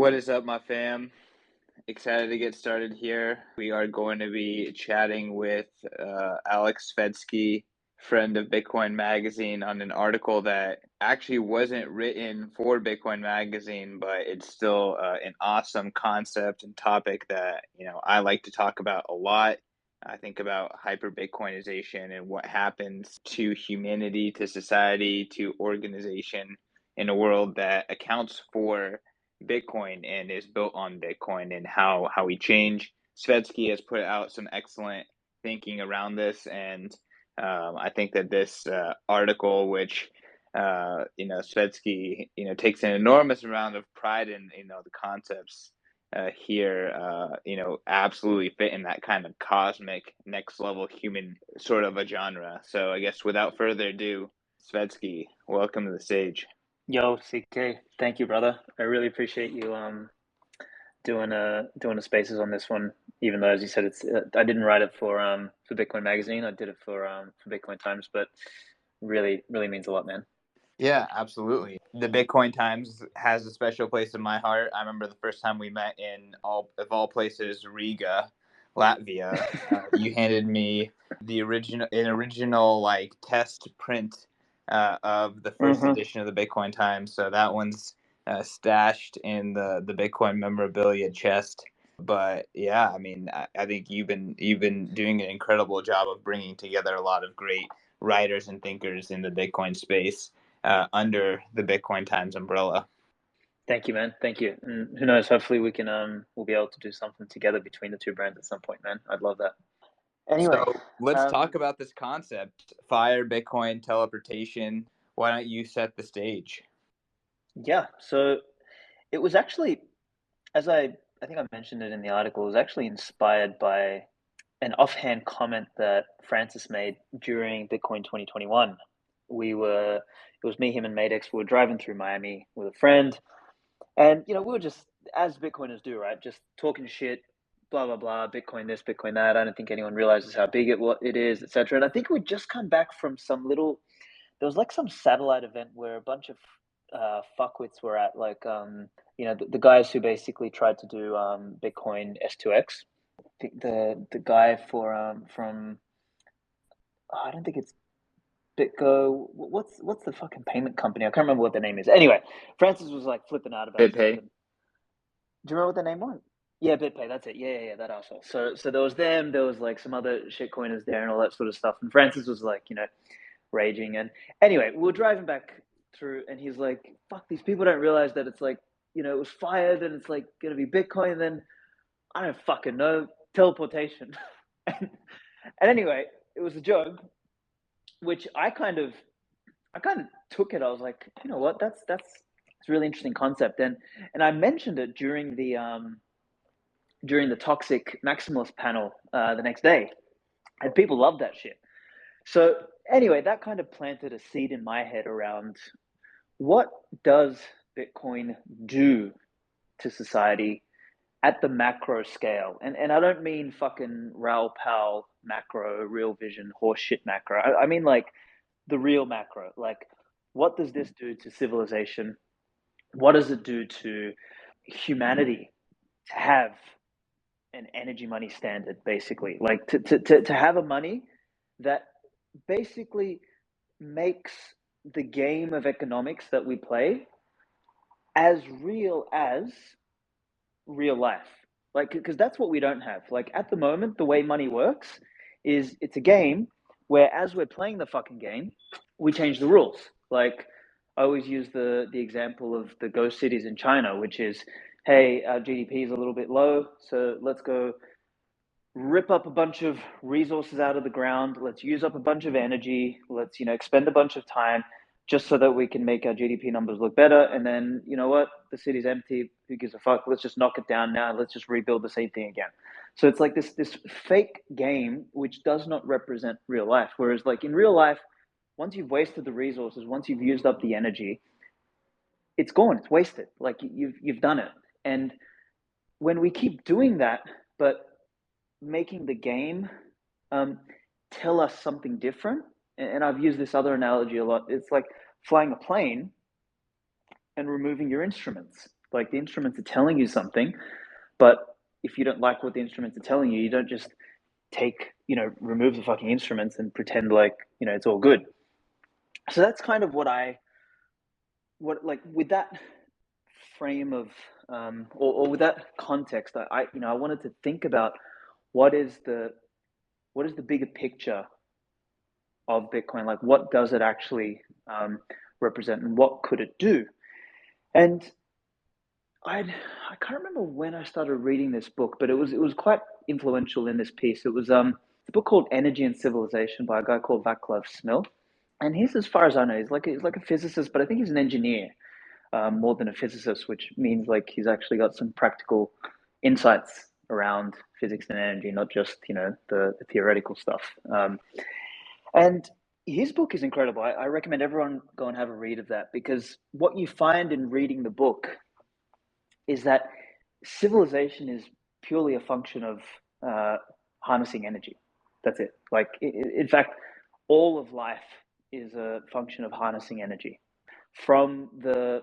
What is up, my fam? Excited to get started here. We are going to be chatting with Alex Svetski, friend of Bitcoin Magazine, on an article that actually wasn't written for Bitcoin Magazine, but it's still an awesome concept and topic that I like to talk about a lot. I think about hyperbitcoinization and what happens to humanity, to society, to organization in a world that accounts for Bitcoin and is built on Bitcoin, and how we change. Svetski has put out some excellent thinking around this, and I think that this article, which Svetski takes an enormous amount of pride in, the concepts here, absolutely fit in that kind of cosmic next level human sort of a genre. So I guess without further ado, Svetski, welcome to the stage. Yo, CK, thank you, brother. I really appreciate you doing the spaces on this one. Even though, as you said, it's I didn't write it for Bitcoin Magazine. I did it for Bitcoin Times, but really means a lot, man. Yeah, absolutely. The Bitcoin Times has a special place in my heart. I remember the first time we met in all places, Riga, Latvia. You handed me the original like test print of the first edition of the Bitcoin Times. So that one's stashed in the Bitcoin memorabilia chest. But yeah, I mean, I think you've been doing an incredible job of bringing together a lot of great writers and thinkers in the Bitcoin space under the Bitcoin Times umbrella. Thank you, man. Thank you. And who knows? Hopefully, we can we'll be able to do something together between the two brands at some point, man. I'd love that. Anyway, So let's talk about this concept: fire, Bitcoin, teleportation. Why don't you set the stage? Yeah. So it was actually, as I think I mentioned it in the article, it was actually inspired by an offhand comment that Francis made during Bitcoin 2021. It was me, him, and Madex. We were driving through Miami with a friend, and we were just, as Bitcoiners do, right? Just talking shit, blah blah blah, Bitcoin this, Bitcoin that. I don't think anyone realizes how big it is, etc. And I think we'd just come back from some little. There was like some satellite event where a bunch of fuckwits were at, like the guys who basically tried to do Bitcoin S2X. The guy from I don't think it's BitGo. What's the fucking payment company? I can't remember what the name is. Anyway, Francis was like flipping out about BitPay. something. Do you remember what the name was? Yeah, BitPay. That's it. Yeah, that also. So there was them. There was like some other shitcoiners there and all that sort of stuff. And Francis was like, raging. And anyway, we were driving back through, and he's like, "Fuck, these people don't realize that it's like, it was fired, and it's like gonna be Bitcoin. And then I don't fucking know, teleportation." and anyway, it was a joke, which I kind of took it. I was like, you know what, that's a really interesting concept, and I mentioned it during the toxic maximalist panel the next day, and people loved that shit. So anyway, that kind of planted a seed in my head around what does Bitcoin do to society at the macro scale. And I don't mean fucking Raoul Pal macro, real vision, horseshit macro. I mean like the real macro. Like, what does this do to civilization? What does it do to humanity to have an energy money standard, basically? Like to have a money that basically makes the game of economics that we play as real life. Like, because that's what we don't have. Like, at the moment, the way money works is it's a game where, as we're playing the fucking game, we change the rules. Like, I always use the example of the ghost cities in China, which is, hey, our GDP is a little bit low, so let's go rip up a bunch of resources out of the ground. Let's use up a bunch of energy. Let's, expend a bunch of time just so that we can make our GDP numbers look better. And then, you know what? The city's empty. Who gives a fuck? Let's just knock it down now. Let's just rebuild the same thing again. So it's like this fake game, which does not represent real life. Whereas like in real life, once you've wasted the resources, once you've used up the energy, it's gone. It's wasted. Like you've done it. And when we keep doing that, but making the game tell us something different, and I've used this other analogy a lot. It's like flying a plane and removing your instruments. Like the instruments are telling you something, but if you don't like what the instruments are telling you, you don't just remove the fucking instruments and pretend like, it's all good. So that's kind of what like with that frame of, or with that context, I wanted to think about what is the bigger picture of Bitcoin? Like, what does it actually represent, and what could it do? And I can't remember when I started reading this book, but it was quite influential in this piece. It was a book called Energy and Civilization by a guy called Vaclav Smil, and he's, as far as I know, he's like a physicist, but I think he's an engineer more than a physicist, which means like he's actually got some practical insights around physics and energy, not just the theoretical stuff. And his book is incredible. I recommend everyone go and have a read of that, because what you find in reading the book is that civilization is purely a function of harnessing energy. That's it. Like, in fact, all of life is a function of harnessing energy, from the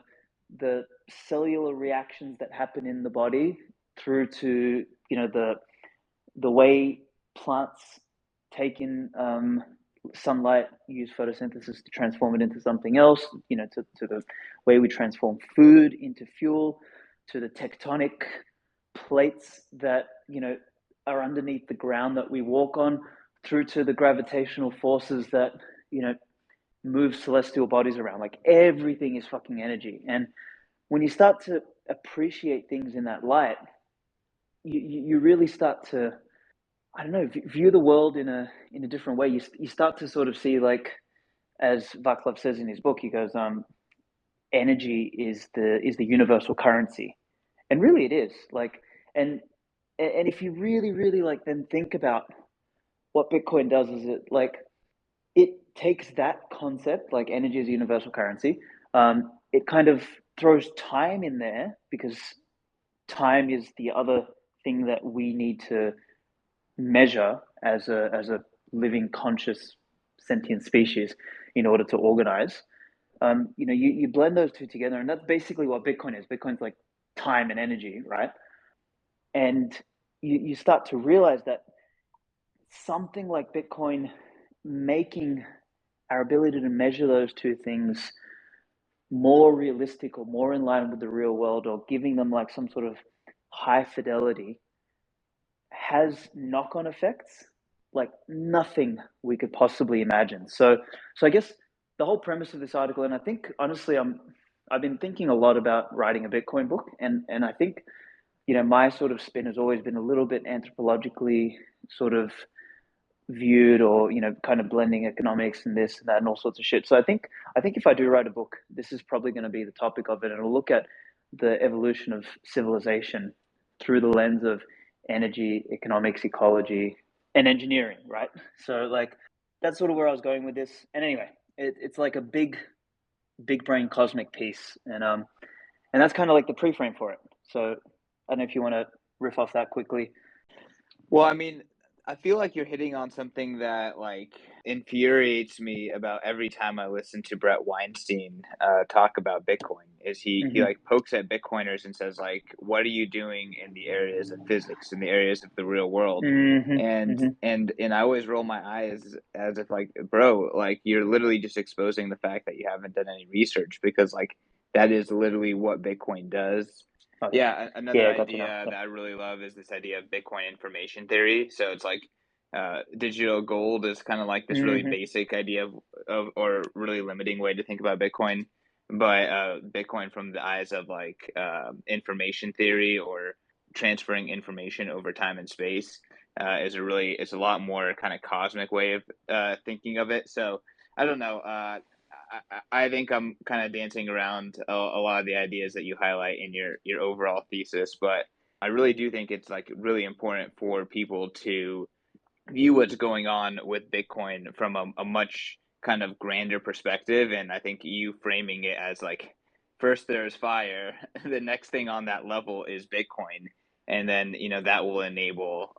cellular reactions that happen in the body through to the way plants take in sunlight, use photosynthesis to transform it into something else, to the way we transform food into fuel, to the tectonic plates that, are underneath the ground that we walk on, through to the gravitational forces that, move celestial bodies around. Like, everything is fucking energy. And when you start to appreciate things in that light, you really start to, I don't know, view the world in a different way. You start to sort of see, like, as Vaclav says in his book, he goes, energy is the universal currency, and really it is. Like, and if you really, really, like, then think about what Bitcoin does, is it takes that concept, like energy as a universal currency. It kind of throws time in there, because time is the other thing that we need to measure as a living, conscious, sentient species in order to organize. You blend those two together, and that's basically what Bitcoin is. Bitcoin's like time and energy, right? And you start to realize that something like Bitcoin, making our ability to measure those two things more realistic or more in line with the real world, or giving them like some sort of high fidelity, has knock-on effects like nothing we could possibly imagine. So I guess the whole premise of this article, and I think honestly, I've been thinking a lot about writing a Bitcoin book, and I think my sort of spin has always been a little bit anthropologically sort of viewed, or kind of blending economics and this and that and all sorts of shit. So I think if I do write a book, this is probably going to be the topic of it, and it'll look at the evolution of civilization through the lens of energy, economics, ecology, and engineering, right? So, like, that's sort of where I was going with this. And anyway, it's like a big brain cosmic piece, and that's kind of like the pre-frame for it. So I don't know if you want to riff off that quickly. Well, I mean, I feel like you're hitting on something that like infuriates me about every time I listen to Brett Weinstein talk about Bitcoin. Is he Mm-hmm. like pokes at Bitcoiners and says like, "What are you doing in the areas of physics, in the areas of the real world?" Mm-hmm. And Mm-hmm. and I always roll my eyes as if like, bro, like you're literally just exposing the fact that you haven't done any research, because like that is literally what Bitcoin does. Okay. Yeah, another Yeah, gotcha now. idea Yeah. that I really love is this idea of Bitcoin information theory. So it's like digital gold is kind of like this really Mm-hmm. basic idea of or really limiting way to think about Bitcoin, but Bitcoin from the eyes of like information theory or transferring information over time and space is it's a lot more kind of cosmic way of thinking of it. So I don't know. I think I'm kind of dancing around a lot of the ideas that you highlight in your overall thesis, but I really do think it's like really important for people to view what's going on with Bitcoin from a much kind of grander perspective. And I think you framing it as like, first there's fire, the next thing on that level is Bitcoin, and then that will enable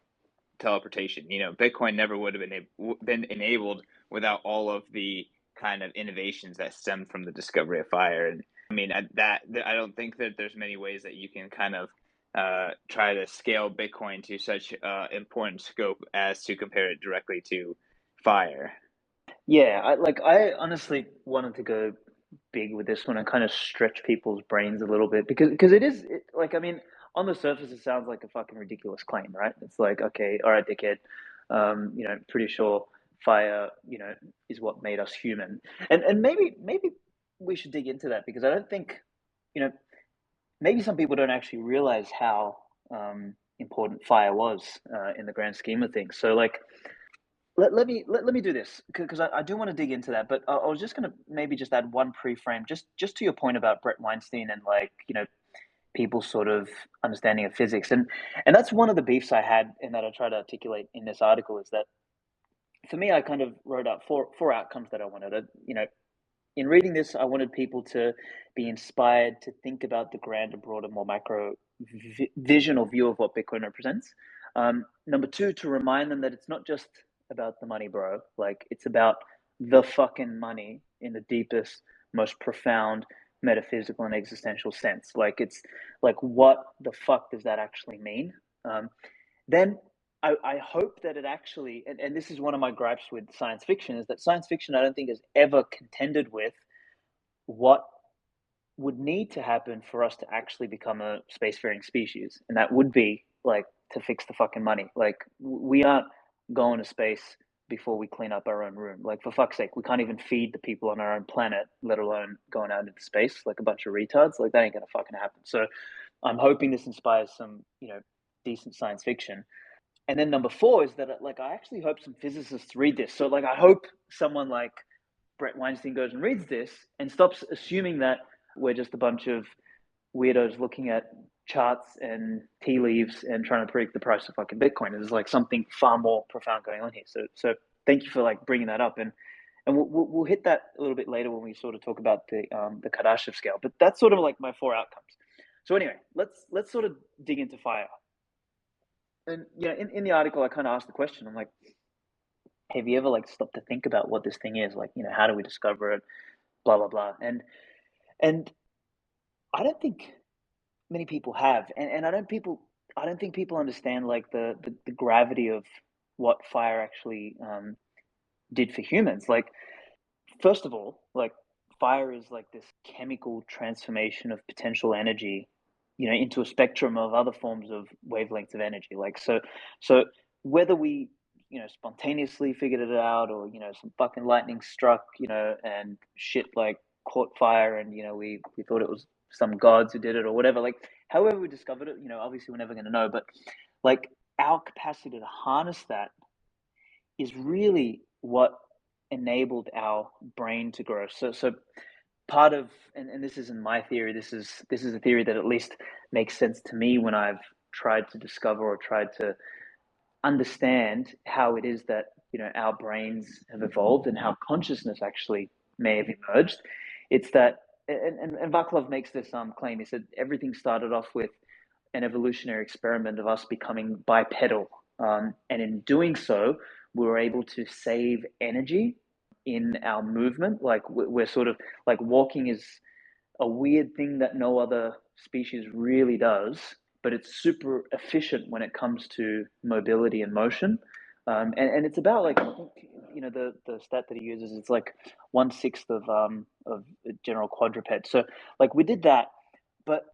teleportation. Bitcoin never would have been enabled without all of the kind of innovations that stemmed from the discovery of fire. And I mean, I don't think that there's many ways that you can kind of try to scale Bitcoin to such important scope as to compare it directly to fire. Yeah, I honestly wanted to go big with this one and kind of stretch people's brains a little bit because like, I mean, on the surface it sounds like a fucking ridiculous claim, right? It's like, okay, all right, dickhead, pretty sure fire, is what made us human, and maybe we should dig into that because I don't think, you know, maybe some people don't actually realize how important fire was in the grand scheme of things. So like, let me do this because I do want to dig into that, but I was just going to maybe just add one pre-frame just to your point about Brett Weinstein and, like, people's sort of understanding of physics, and that's one of the beefs I had and that I try to articulate in this article is that for me I kind of wrote out four outcomes that I wanted. In reading this, I wanted people to be inspired to think about the grander, broader, more macro vision or view of what Bitcoin represents. Number two, to remind them that it's not just about the money, bro. Like, it's about the fucking money in the deepest, most profound metaphysical and existential sense. Like, it's like, what the fuck does that actually mean? Then I hope that it actually, and this is one of my gripes with science fiction, is that science fiction I don't think has ever contended with what would need to happen for us to actually become a spacefaring species, and that would be like to fix the fucking money. Like, we aren't going to space before we clean up our own room. Like, for fuck's sake, we can't even feed the people on our own planet, let alone going out into space like a bunch of retards. Like, that ain't gonna fucking happen. So I'm hoping this inspires some, decent science fiction. And then number four is that, like, I actually hope some physicists read this. So, like, I hope someone like Brett Weinstein goes and reads this and stops assuming that we're just a bunch of weirdos looking at charts and tea leaves and trying to predict the price of fucking Bitcoin. There's like something far more profound going on here. So thank you for like bringing that up, and we'll hit that a little bit later when we sort of talk about the Kardashev scale. But that's sort of like my four outcomes. So anyway, let's sort of dig into fire. And in the article, I kind of asked the question. I'm like, have you ever like stopped to think about what this thing is? Like, how do we discover it? Blah blah blah. And I don't think many people have, and I don't think people understand like the gravity of what fire actually did for humans. Like, first of all, like, fire is like this chemical transformation of potential energy, into a spectrum of other forms of wavelengths of energy. Like, so whether we, spontaneously figured it out, or some fucking lightning struck, and shit like caught fire, and we thought it was some gods who did it or whatever. Like, however we discovered it, obviously we're never going to know, but like, our capacity to harness that is really what enabled our brain to grow. So part of, and this isn't my theory, this is a theory that at least makes sense to me when I've tried to discover or tried to understand how it is that our brains have evolved and how consciousness actually may have emerged. It's that, and Vaclav makes this claim. He said everything started off with an evolutionary experiment of us becoming bipedal, and in doing so, we were able to save energy in our movement. Like, we're sort of like, walking is a weird thing that no other species really does, but it's super efficient when it comes to mobility and motion. And it's about, like, I think, the stat that he uses, it's like 1/6 of a general quadruped. So like, we did that, but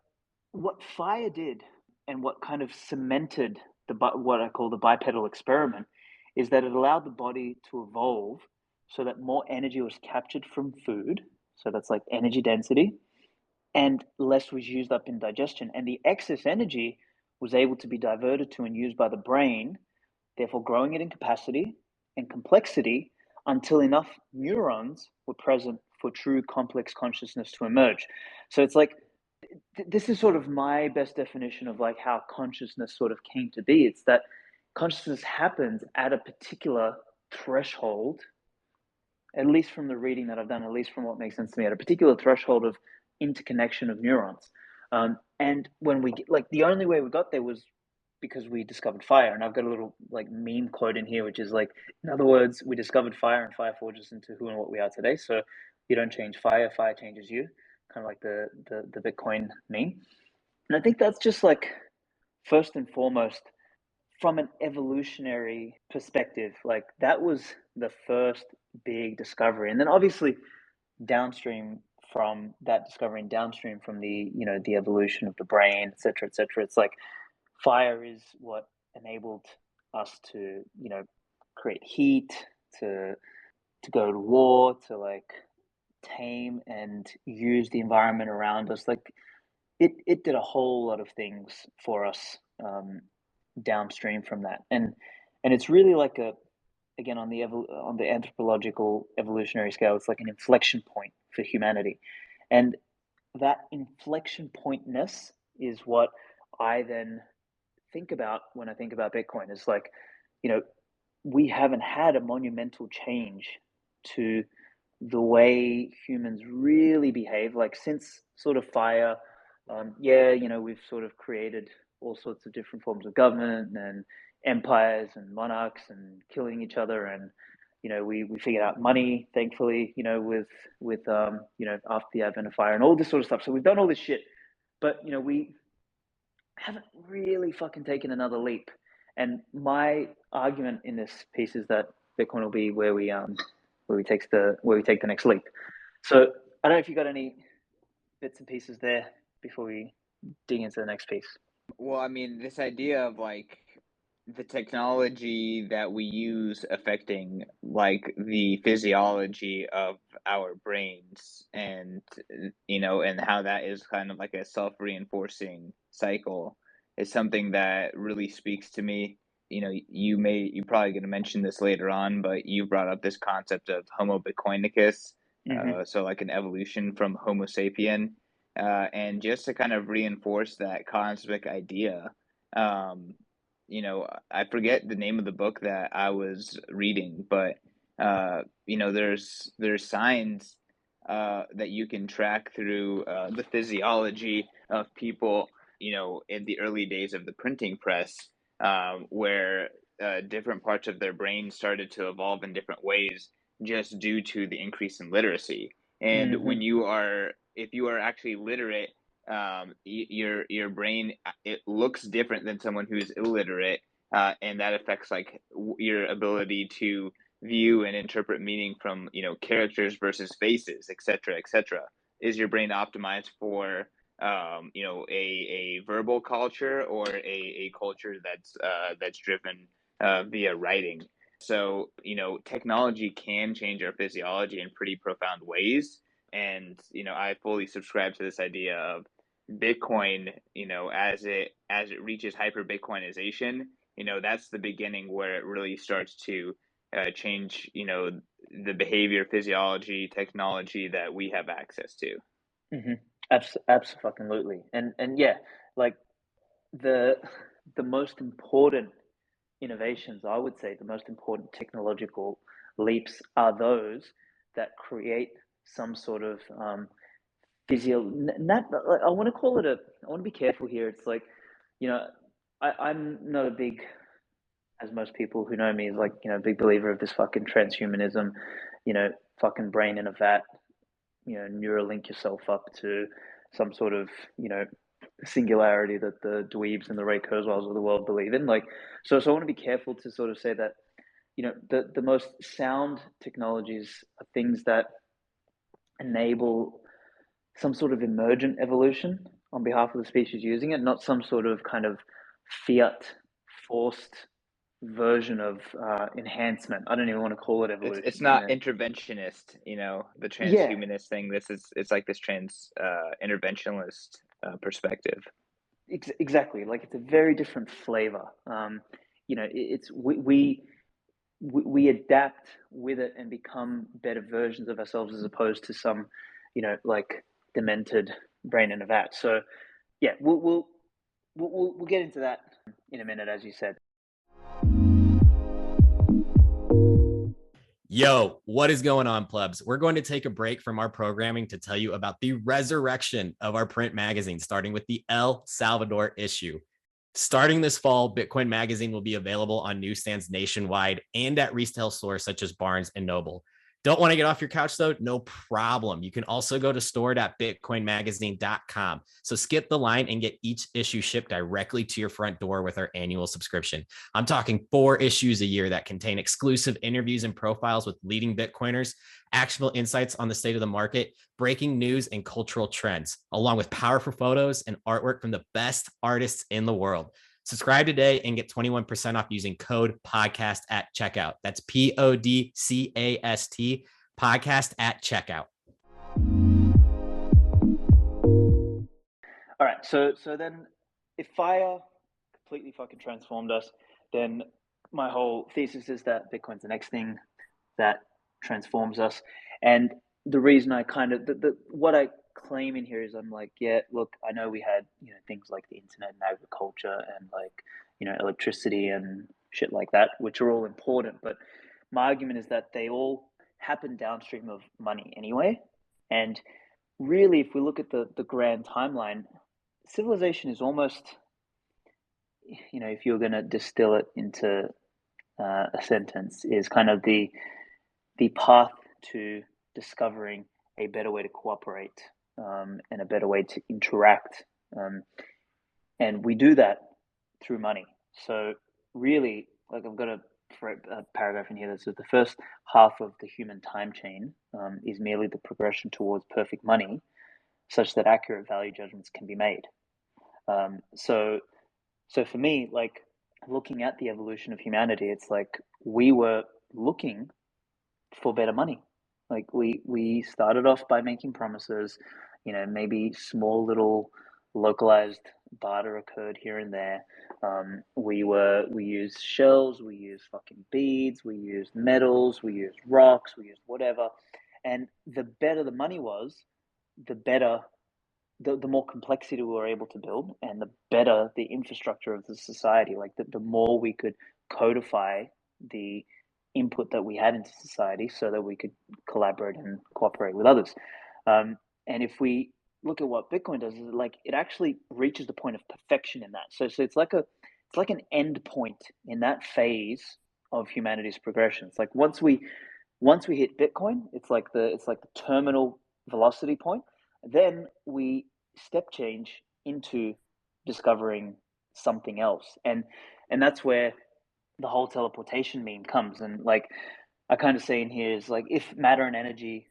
what fire did, and what kind of cemented what I call the bipedal experiment, is that it allowed the body to evolve so that more energy was captured from food. So that's like energy density, and less was used up in digestion. And the excess energy was able to be diverted to and used by the brain, therefore growing it in capacity and complexity until enough neurons were present for true complex consciousness to emerge. So it's like, this is sort of my best definition of like how consciousness sort of came to be. It's that consciousness happens at a particular threshold, at least from the reading that I've done, at least from what makes sense to me, at a particular threshold of interconnection of neurons. And when we like, the only way we got there was because we discovered fire. And I've got a little like meme quote in here, which is like, in other words, we discovered fire, and fire forges into who and what we are today. So you don't change fire, fire changes you. kind of like the Bitcoin meme. And I think that's just like first and foremost from an evolutionary perspective, like that was the first big discovery. And then obviously downstream from that discovery and downstream from the evolution of the brain, et cetera, it's like fire is what enabled us to, create heat, to go to war, to like tame and use the environment around us. Like it did a whole lot of things for us, downstream from that. And it's really like a, again, on the anthropological evolutionary scale, it's like an inflection point for humanity. And that inflection pointness is what I then think about when I think about Bitcoin. It's like, you know, we haven't had a monumental change to the way humans really behave, like since sort of fire. Yeah, we've sort of created all sorts of different forms of government and empires and monarchs and killing each other, and we figured out money, thankfully, with after the advent of fire and all this sort of stuff. So we've done all this shit, but we haven't really fucking taken another leap. And my argument in this piece is that Bitcoin will be where we take the next leap. So I don't know if you got any bits and pieces there before we dig into the next piece. Well, I mean, this idea of like the technology that we use affecting like the physiology of our brains and and how that is kind of like a self-reinforcing cycle is something that really speaks to me. You're probably going to mention this later on, but you brought up this concept of Homo Bitcoinicus, Mm-hmm. so like an evolution from Homo sapien, and just to kind of reinforce that cosmic idea. Um, I forget the name of the book that I was reading, but there's signs that you can track through the physiology of people, in the early days of the printing press, where different parts of their brain started to evolve in different ways just due to the increase in literacy. And Mm-hmm. if you are actually literate, your brain, it looks different than someone who's illiterate, and that affects like your ability to view and interpret meaning from characters versus faces, etc., etc. Is your brain optimized for a verbal culture or a culture that's driven via writing? So technology can change our physiology in pretty profound ways, and I fully subscribe to this idea of Bitcoin, as it reaches hyper Bitcoinization, that's the beginning where it really starts to change, the behavior, physiology, technology that we have access to. Mm-hmm. Absolutely. And yeah, like the the most important innovations, I would say, the most important technological leaps are those that create some sort of physio. Not, I want to call it a. I want to be careful here. It's like, you know, I'm not a big, as most people who know me, is like, big believer of this fucking transhumanism, you know, fucking brain in a vat, Neuralink yourself up to some sort of, singularity that the dweebs and the Ray Kurzweils of the world believe in. Like, so I want to be careful to sort of say that, the most sound technologies are things that enable some sort of emergent evolution on behalf of the species using it, not some sort of kind of fiat forced version of enhancement. I don't even want to call it It's evolution. not interventionist, the Yeah, transhumanist thing. It's like this interventionalist perspective. exactly. Like it's a very different flavor. It's we adapt with it and become better versions of ourselves as opposed to some, like demented brain in a vat. So yeah, we'll get into that in a minute, as you said. Yo, what is going on, plebs? We're going to take a break from our programming to tell you about the resurrection of our print magazine, starting with the El Salvador issue. Starting this fall, Bitcoin Magazine will be available on newsstands nationwide and at retail stores such as Barnes and Noble. Don't want to get off your couch though? No problem. You can also go to store.bitcoinmagazine.com. So skip the line and get each issue shipped directly to your front door with our annual subscription. I'm talking 4 issues a year that contain exclusive interviews and profiles with leading Bitcoiners, actionable insights on the state of the market, breaking news and cultural trends, along with powerful photos and artwork from the best artists in the world. Subscribe today and get 21% off using code podcast at checkout. That's PODCAST podcast at checkout. All right. So then if fire completely fucking transformed us, then my whole thesis is that Bitcoin's the next thing that transforms us. And the reason I kind of what I claim in here is I'm like, yeah, look, I know we had, things like the internet and agriculture and like, electricity and shit like that, which are all important. But my argument is that they all happen downstream of money anyway. And really, if we look at the grand timeline, civilization is almost, if you're going to distill it into a sentence, is kind of the path to discovering a better way to cooperate and a better way to interact. And we do that through money. So really, like I've got a paragraph in here that says the first half of the human time chain is merely the progression towards perfect money, such that accurate value judgments can be made. So for me, like looking at the evolution of humanity, it's like we were looking for better money. Like we started off by making promises, maybe small little localized barter occurred here and there. We used shells, we used fucking beads, we used metals, we used rocks, we used whatever. And the better the money was, the better the more complexity we were able to build, and the better the infrastructure of the society. Like the more we could codify the input that we had into society so that we could collaborate and cooperate with others. And if we look at what Bitcoin does, is like it actually reaches the point of perfection in that. So it's like an end point in that phase of humanity's progression. It's like once we hit Bitcoin, it's like the terminal velocity point. Then we step change into discovering something else, and that's where the whole teleportation meme comes. And like I kind of say in here is like, if matter and energy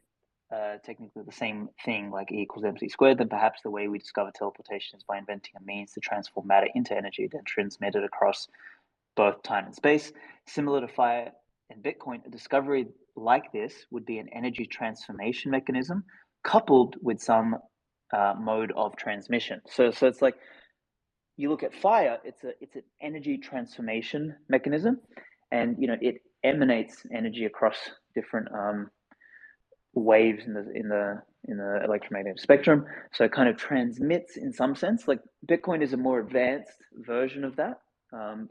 technically the same thing, like E equals mc squared, then perhaps the way we discover teleportation is by inventing a means to transform matter into energy, then transmit it across both time and space. Similar to fire and Bitcoin, a discovery like this would be an energy transformation mechanism coupled with some mode of transmission. So it's like you look at fire; it's an energy transformation mechanism, and it emanates energy across different waves in the electromagnetic spectrum. So it kind of transmits in some sense. Like Bitcoin is a more advanced version of that.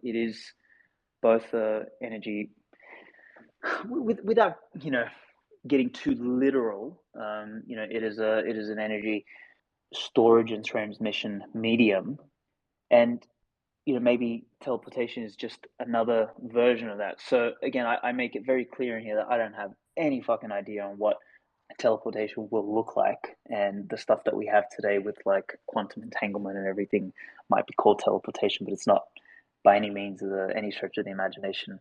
It is both energy without getting too literal. It is an energy storage and transmission medium, and maybe teleportation is just another version of that. So again, I make it very clear in here that I don't have any fucking idea on what teleportation will look like, and the stuff that we have today with like quantum entanglement and everything might be called teleportation, but it's not by any means any stretch of the imagination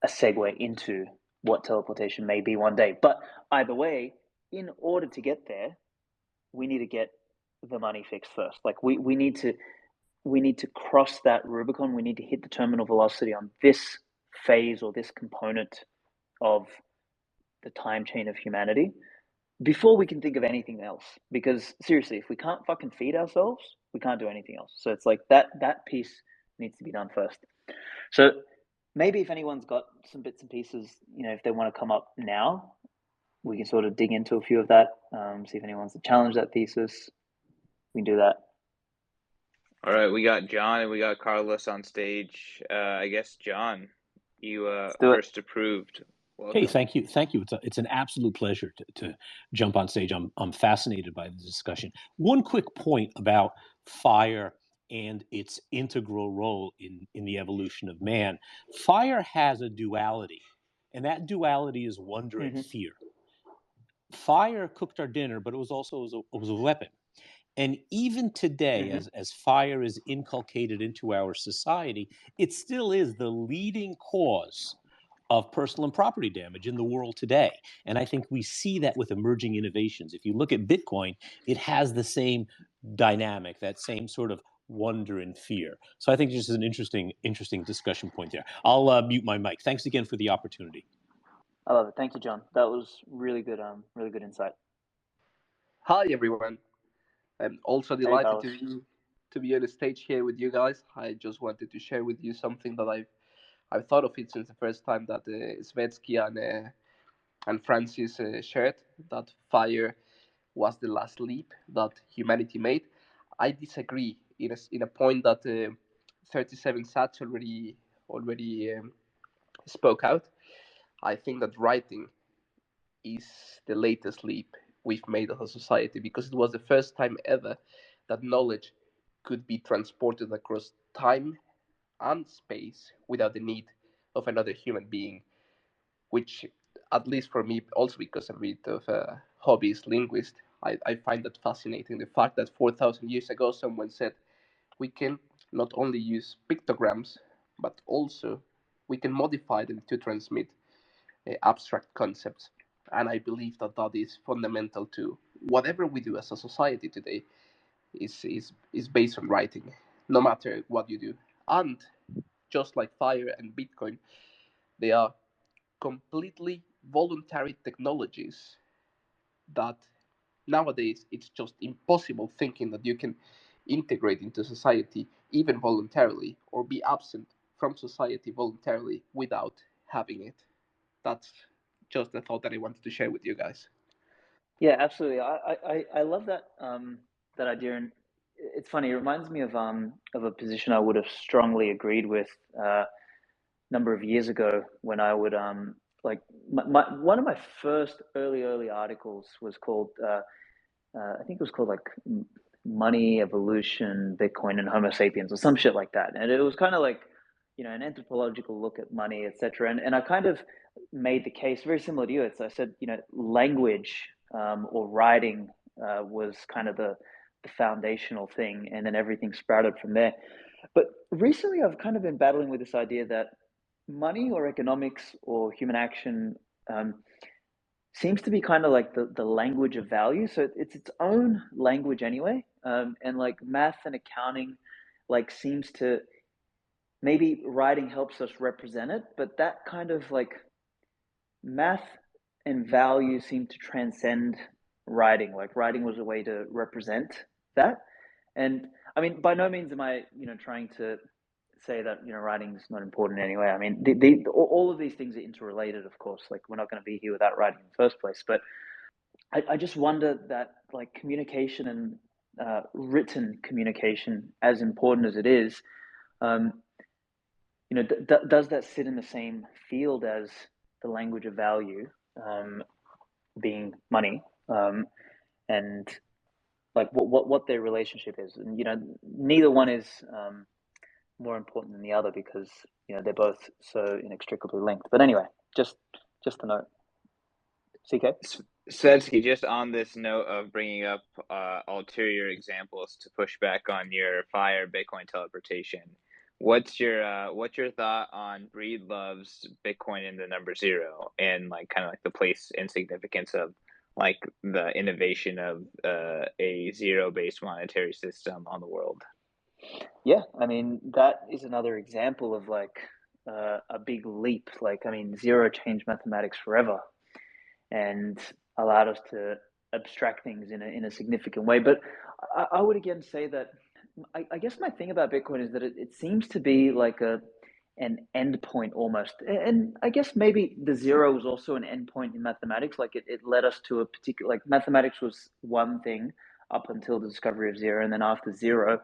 a segue into what teleportation may be one day. But either way, in order to get there, we need to get the money fixed first. Like we need to cross that Rubicon. We need to hit the terminal velocity on this phase or this component of the time chain of humanity before we can think of anything else. Because seriously, if we can't fucking feed ourselves, we can't do anything else. So it's like that piece needs to be done first. So maybe if anyone's got some bits and pieces, if they want to come up now, we can sort of dig into a few of that, see if anyone wants to challenge that thesis. We can do that. All right, we got John and we got Carlos on stage. I guess, John, you first approved. Welcome. Hey, thank you. It's an absolute pleasure to jump on stage. I'm fascinated by the discussion. One quick point about fire and its integral role in the evolution of man. Fire has a duality. And that duality is wonder and Mm-hmm. fear. Fire cooked our dinner, but it was also it was a weapon. And even today, Mm-hmm. as fire is inculcated into our society, it still is the leading cause of personal and property damage in the world today. And I think we see that with emerging innovations. If you look at Bitcoin, it has the same dynamic, that same sort of wonder and fear. So I think this is an interesting discussion point there. I'll mute my mic. Thanks again for the opportunity. I love it. Thank you, John. That was really good insight. Hi everyone. I'm also Hey, delighted Carlos. to be on the stage here with you guys. I just wanted to share with you something that I've thought of it since the first time that Svetski and Francis shared that fire was the last leap that humanity made. I disagree in a point that 37 Sats already spoke out. I think that writing is the latest leap we've made as a society because it was the first time ever that knowledge could be transported across time and space without the need of another human being, which, at least for me, also because I'm a bit of a hobbyist linguist, I find that fascinating. The fact that 4,000 years ago someone said we can not only use pictograms, but also we can modify them to transmit abstract concepts. And I believe that that is fundamental to whatever we do as a society today is based on writing, no matter what you do. And just like fire and Bitcoin, they are completely voluntary technologies that nowadays it's just impossible thinking that you can integrate into society even voluntarily or be absent from society voluntarily without having it. That's just the thought that I wanted to share with you guys. Yeah, absolutely. I love that that idea, and it's funny. It reminds me of a position I would have strongly agreed with a number of years ago when I would like one of my first early articles was called I think it was called like Money, Evolution, Bitcoin, and Homo Sapiens or some shit like that, and it was kind of like an anthropological look at money, etc. And I kind of made the case very similar to you. I said language or writing was kind of the foundational thing, and then everything sprouted from there. But recently, I've kind of been battling with this idea that money or economics or human action seems to be kind of like the language of value. So it's its own language anyway. And like math and accounting, like seems to maybe writing helps us represent it, but that kind of like math and value seem to transcend writing. Like writing was a way to represent that. And I mean, by no means am I, trying to say that writing is not important anyway. I mean, all of these things are interrelated, of course. Like we're not going to be here without writing in the first place. But I just wonder that like communication and written communication, as important as it is, um, does that sit in the same field as the language of value, being money, and like what their relationship is? And neither one is more important than the other because they're both so inextricably linked. But anyway, just a note. CK? Svetski, just on this note of bringing up ulterior examples to push back on your fire Bitcoin teleportation, what's your thought on Breedlove's Bitcoin in the number zero and like kind of like the place and significance of like the innovation of a zero-based monetary system on the world? Yeah, I mean that is another example of like a big leap. Like I mean, zero changed mathematics forever, and allowed us to abstract things in a significant way. But I would again say that I guess my thing about Bitcoin is that it seems to be like an endpoint almost. And I guess maybe the zero was also an endpoint in mathematics. Like it led us to a particular, like mathematics was one thing up until the discovery of zero. And then after zero,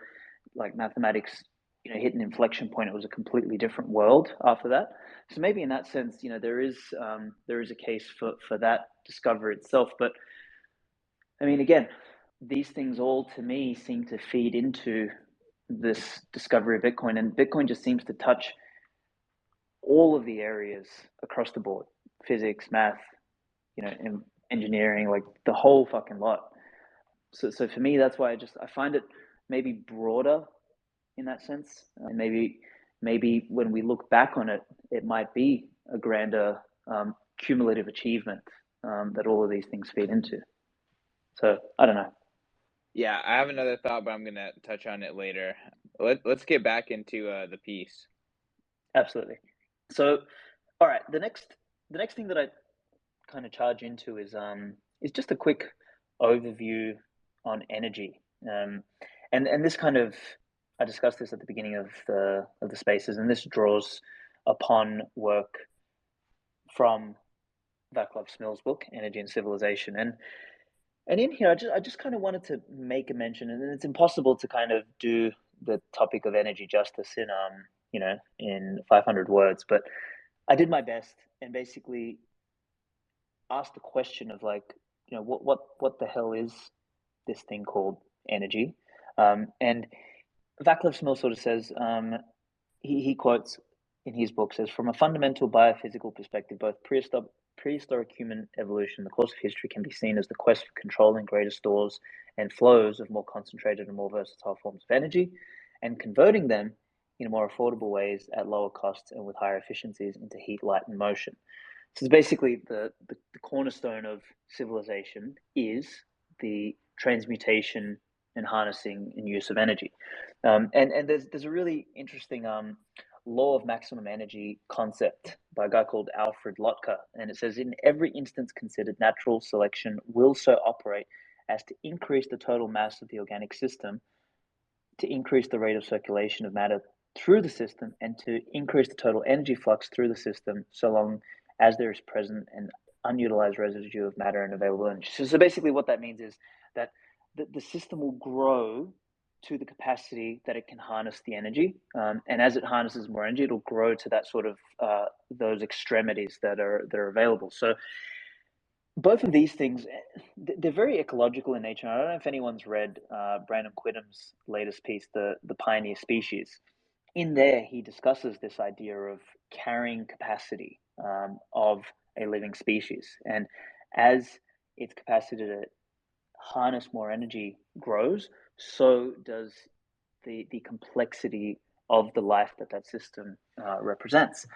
like mathematics, hit an inflection point. It was a completely different world after that. So maybe in that sense, there is a case for that discovery itself. But I mean, again, these things all to me seem to feed into this discovery of Bitcoin, and Bitcoin just seems to touch all of the areas across the board. physics, math, engineering, like the whole fucking lot. So for me, that's why I find it maybe broader in that sense. And maybe when we look back on it, it might be a grander cumulative achievement that all of these things feed into. So I don't know. Yeah, I have another thought, but I'm gonna touch on it later. Let's get back into the piece. Absolutely. So, all right, the next thing that I kind of charge into is just a quick overview on energy. And this kind of, I discussed this at the beginning of the spaces, and this draws upon work from Vaclav Smil's book, Energy and Civilization. And in here, I just kind of wanted to make a mention, and it's impossible to kind of do the topic of energy justice in 500 words, but I did my best and basically asked the question of like, what the hell is this thing called energy? And Vaclav Smil sort of says, he quotes in his book, says, from a fundamental biophysical perspective, both prehistoric human evolution, the course of history can be seen as the quest for controlling greater stores and flows of more concentrated and more versatile forms of energy, and converting them in more affordable ways at lower costs and with higher efficiencies into heat, light, and motion. So it's basically the cornerstone of civilization is the transmutation and harnessing and use of energy. And there's a really interesting law of maximum energy concept by a guy called Alfred Lotka, and it says, in every instance considered, natural selection will so operate as to increase the total mass of the organic system, to increase the rate of circulation of matter through the system, and to increase the total energy flux through the system, so long as there is present an unutilized residue of matter and available energy. So basically what that means is that the system will grow to the capacity that it can harness the energy. And as it harnesses more energy, it'll grow to that sort of those extremities that are available. So both of these things, they're very ecological in nature. I don't know if anyone's read Brandon Quittam's latest piece, The Pioneer Species. In there, he discusses this idea of carrying capacity of a living species. And as its capacity to harness more energy grows, so does the complexity of the life that system represents.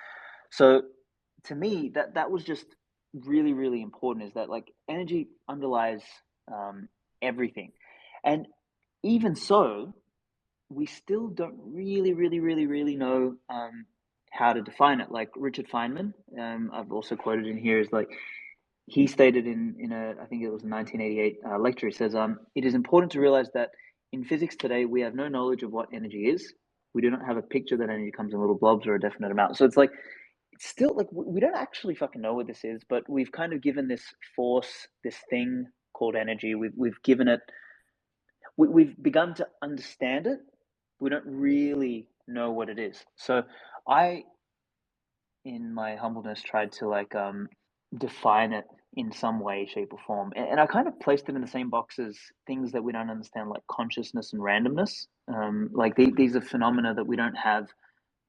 So to me, that was just really, really important, is that like energy underlies everything. And even so, we still don't really know how to define it. Like Richard Feynman, I've also quoted in here, is like, he stated in I think it was a 1988 lecture, he says, it is important to realize that in physics today, we have no knowledge of what energy is. We do not have a picture that energy comes in little blobs or a definite amount. So it's like, it's still like, we don't actually fucking know what this is, but we've kind of given this force, this thing called energy, we've given it, we've begun to understand it. We don't really know what it is. So I, in my humbleness, tried to like define it in some way, shape, or form. And I kind of placed them in the same box as things that we don't understand, like consciousness and randomness. Like these are phenomena that we don't have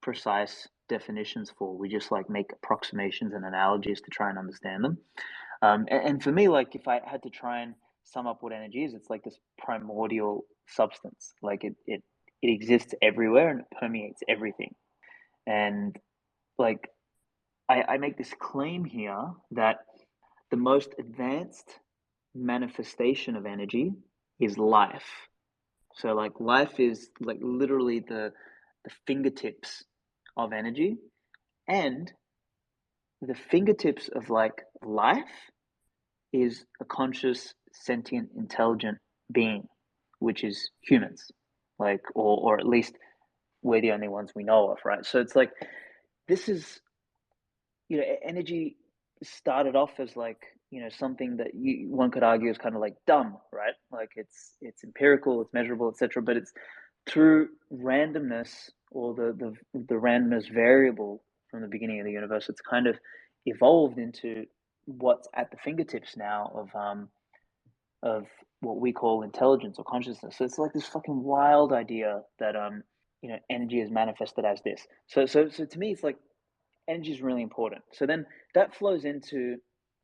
precise definitions for. We just like make approximations and analogies to try and understand them. And for me, like if I had to try and sum up what energy is, it's like this primordial substance. Like it exists everywhere and it permeates everything. And like I make this claim here that the most advanced manifestation of energy is life. So like life is like literally the fingertips of energy, and the fingertips of like life is a conscious, sentient, intelligent being, which is humans, like, or at least we're the only ones we know of, right? So it's like, this is, energy started off as like, something that one could argue is kind of like dumb, right? Like it's empirical, it's measurable, etc. But it's through randomness, or the randomness variable from the beginning of the universe, it's kind of evolved into what's at the fingertips now of what we call intelligence or consciousness. So it's like this fucking wild idea that energy is manifested as this. So to me, it's like energy is really important. So then that flows into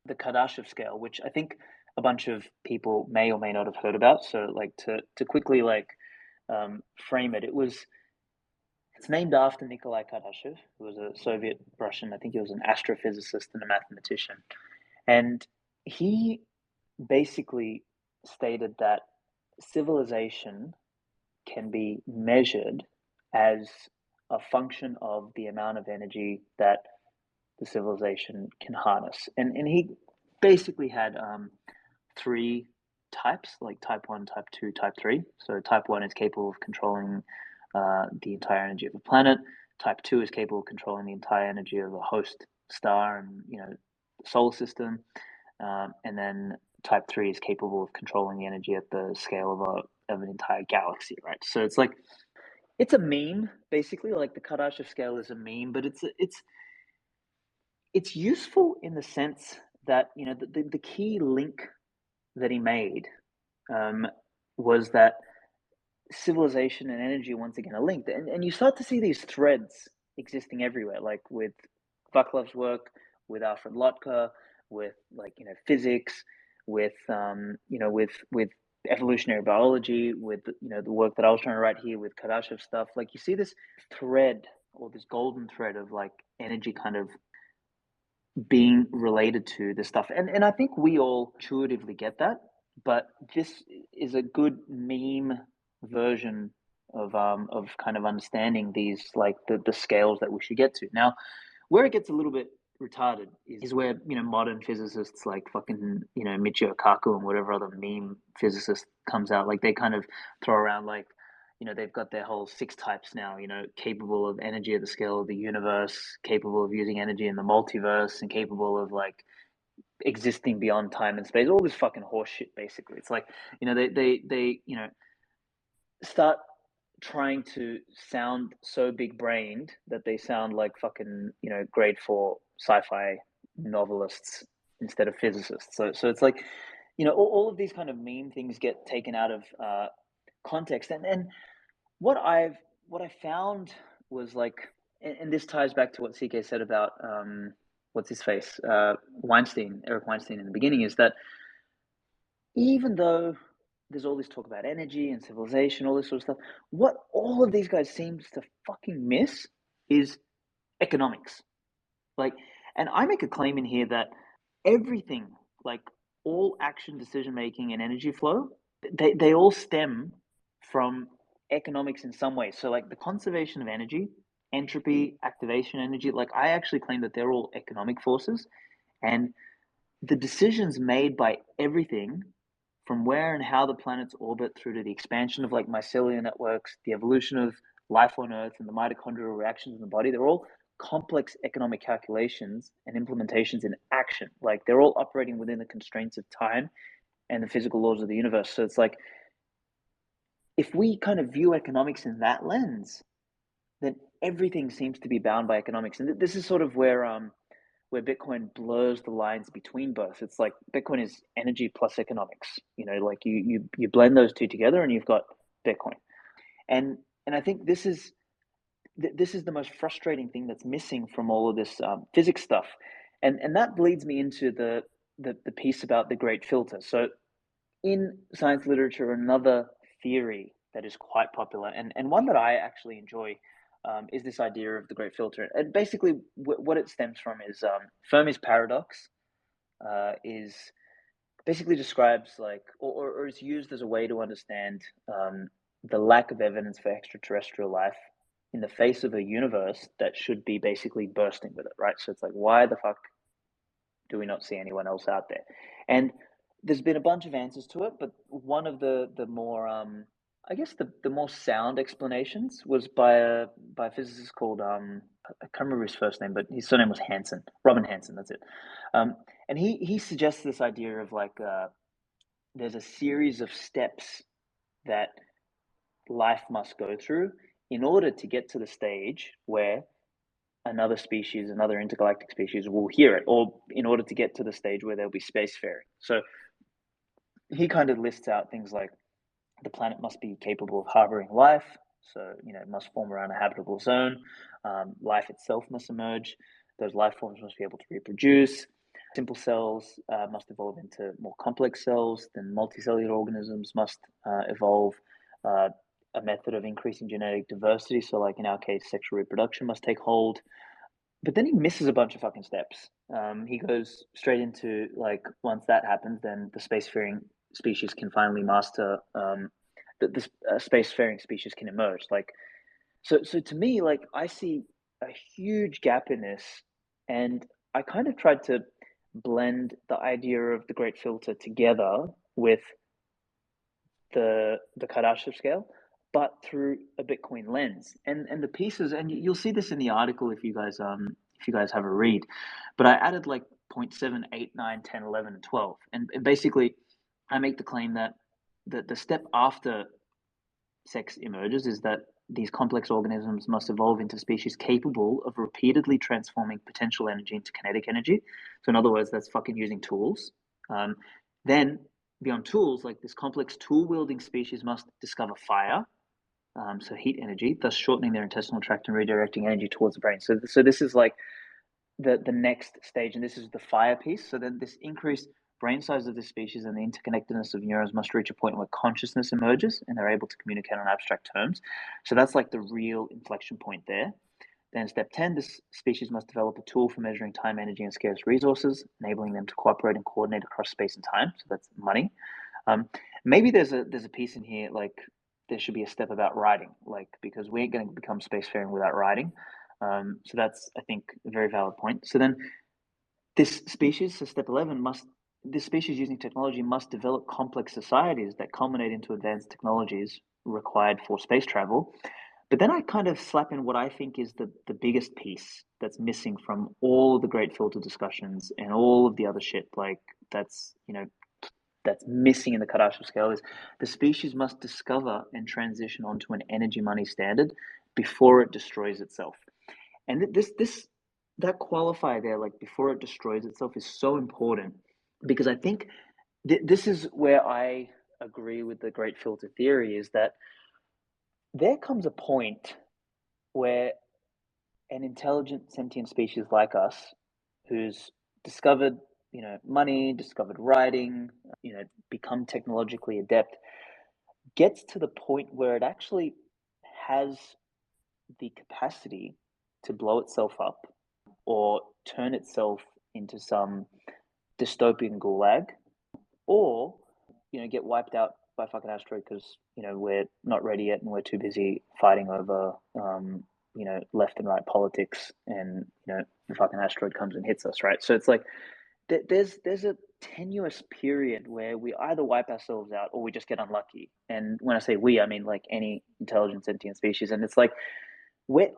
the Kardashev scale, which I think a bunch of people may or may not have heard about. So like to quickly frame it, it's named after Nikolai Kardashev, who was a Soviet Russian. I think he was an astrophysicist and a mathematician. And he basically stated that civilization can be measured as a function of the amount of energy that the civilization can harness. And he basically had three types, like type 1, type 2, type 3. So type 1 is capable of controlling the entire energy of a planet. Type 2 is capable of controlling the entire energy of a host star and the solar system. And then type 3 is capable of controlling the energy at the scale of an entire galaxy, right? So it's a meme, basically. Like the Kardashev scale is a meme, but it's useful in the sense that the key link that he made was that civilization and energy once again are linked, and you start to see these threads existing everywhere, like with Vaclav's work, with Alfred Lotka, with physics, with with evolutionary biology, with the work that I was trying to write here with Kardashev stuff. Like you see this thread, or this golden thread of like energy kind of being related to this stuff, and I think we all intuitively get that, but this is a good meme version of kind of understanding these, like the scales that we should get to. Now, where it gets a little bit retarded is where modern physicists like fucking Michio Kaku and whatever other meme physicist comes out, like they kind of throw around like they've got their whole 6 types now, capable of energy at the scale of the universe, capable of using energy in the multiverse, and capable of like existing beyond time and space. All this fucking horse shit, basically. It's like, they start trying to sound so big brained that they sound like fucking, grade 4 sci-fi novelists instead of physicists. So it's like, all of these kind of meme things get taken out of context. And what I found was like, and this ties back to what CK said about what's his face, Eric Weinstein in the beginning, is that even though there's all this talk about energy and civilization, all this sort of stuff, what all of these guys seems to fucking miss is economics. Like, and I make a claim in here that everything, like all action, decision making, and energy flow, they all stem from economics in some way. So like the conservation of energy, entropy, activation energy, like I actually claim that they're all economic forces, and the decisions made by everything from where and how the planets orbit through to the expansion of like mycelial networks, the evolution of life on Earth, and the mitochondrial reactions in the body, they're all complex economic calculations and implementations in action. Like they're all operating within the constraints of time and the physical laws of the universe. So it's like, if we kind of view economics in that lens, then everything seems to be bound by economics. And this is sort of where Bitcoin blurs the lines between both. It's like Bitcoin is energy plus economics. Like you blend those two together and you've got Bitcoin. And I think this is the most frustrating thing that's missing from all of this physics stuff. And that leads me into the piece about the great filter. So in science literature, another theory that is quite popular and one that I actually enjoy is this idea of the great filter. And basically what it stems from is Fermi's paradox is basically describes like, or is used as a way to understand the lack of evidence for extraterrestrial life in the face of a universe that should be basically bursting with it, right? So it's like, why the fuck do we not see anyone else out there? And there's been a bunch of answers to it, but one of the more I guess the more sound explanations was by a physicist called I can't remember his first name, but his surname was Hansen, Robin Hansen. That's it. And he suggests this idea of like there's a series of steps that life must go through in order to get to the stage where another species, another intergalactic species, will hear it, or in order to get to the stage where there'll be spacefaring. So he kind of lists out things like the planet must be capable of harboring life, so it must form around a habitable zone. Life itself must emerge. Those life forms must be able to reproduce. Simple cells must evolve into more complex cells. Then multicellular organisms must evolve a method of increasing genetic diversity. So, like in our case, sexual reproduction must take hold. But then he misses a bunch of fucking steps. He goes straight into like, once that happens, then the spacefaring species can finally master. The spacefaring species can emerge. Like, so to me, like, I see a huge gap in this, and I kind of tried to blend the idea of the Great Filter together with the Kardashev scale, but through a Bitcoin lens. And the pieces, and you'll see this in the article if you guys have a read. But I added like 0.7, 8, 9, 10, 11, and 12. And basically, I make the claim that the step after sex emerges is that these complex organisms must evolve into species capable of repeatedly transforming potential energy into kinetic energy. So in other words, that's fucking using tools. Then beyond tools, like this complex tool-wielding species must discover fire, so heat energy, thus shortening their intestinal tract and redirecting energy towards the brain. So this is like the next stage, and this is the fire piece. So then this increased brain size of this species and the interconnectedness of neurons must reach a point where consciousness emerges and they're able to communicate on abstract terms. So that's like the real inflection point there. Then step 10, this species must develop a tool for measuring time, energy, and scarce resources, enabling them to cooperate and coordinate across space and time. So that's money. Maybe there's a piece in here, like there should be a step about writing, like, because we ain't going to become spacefaring without writing. So that's, I think, a very valid point. So then this species, so step 11, this species using technology must develop complex societies that culminate into advanced technologies required for space travel. But then I kind of slap in what I think is the biggest piece that's missing from all of the Great Filter discussions and all of the other shit, like that's missing in the Kardashev scale, is the species must discover and transition onto an energy money standard before it destroys itself. And that qualifier there, like before it destroys itself, is so important, because I think this is where I agree with the Great Filter theory, is that there comes a point where an intelligent sentient species like us, who's discovered, money, discovered writing, become technologically adept, gets to the point where it actually has the capacity to blow itself up or turn itself into some dystopian gulag, or get wiped out by fucking asteroid because we're not ready yet and we're too busy fighting over left and right politics, and the fucking asteroid comes and hits us, right? So it's like there's a tenuous period where we either wipe ourselves out or we just get unlucky. And when I say we, I mean like any intelligent sentient species. And it's like,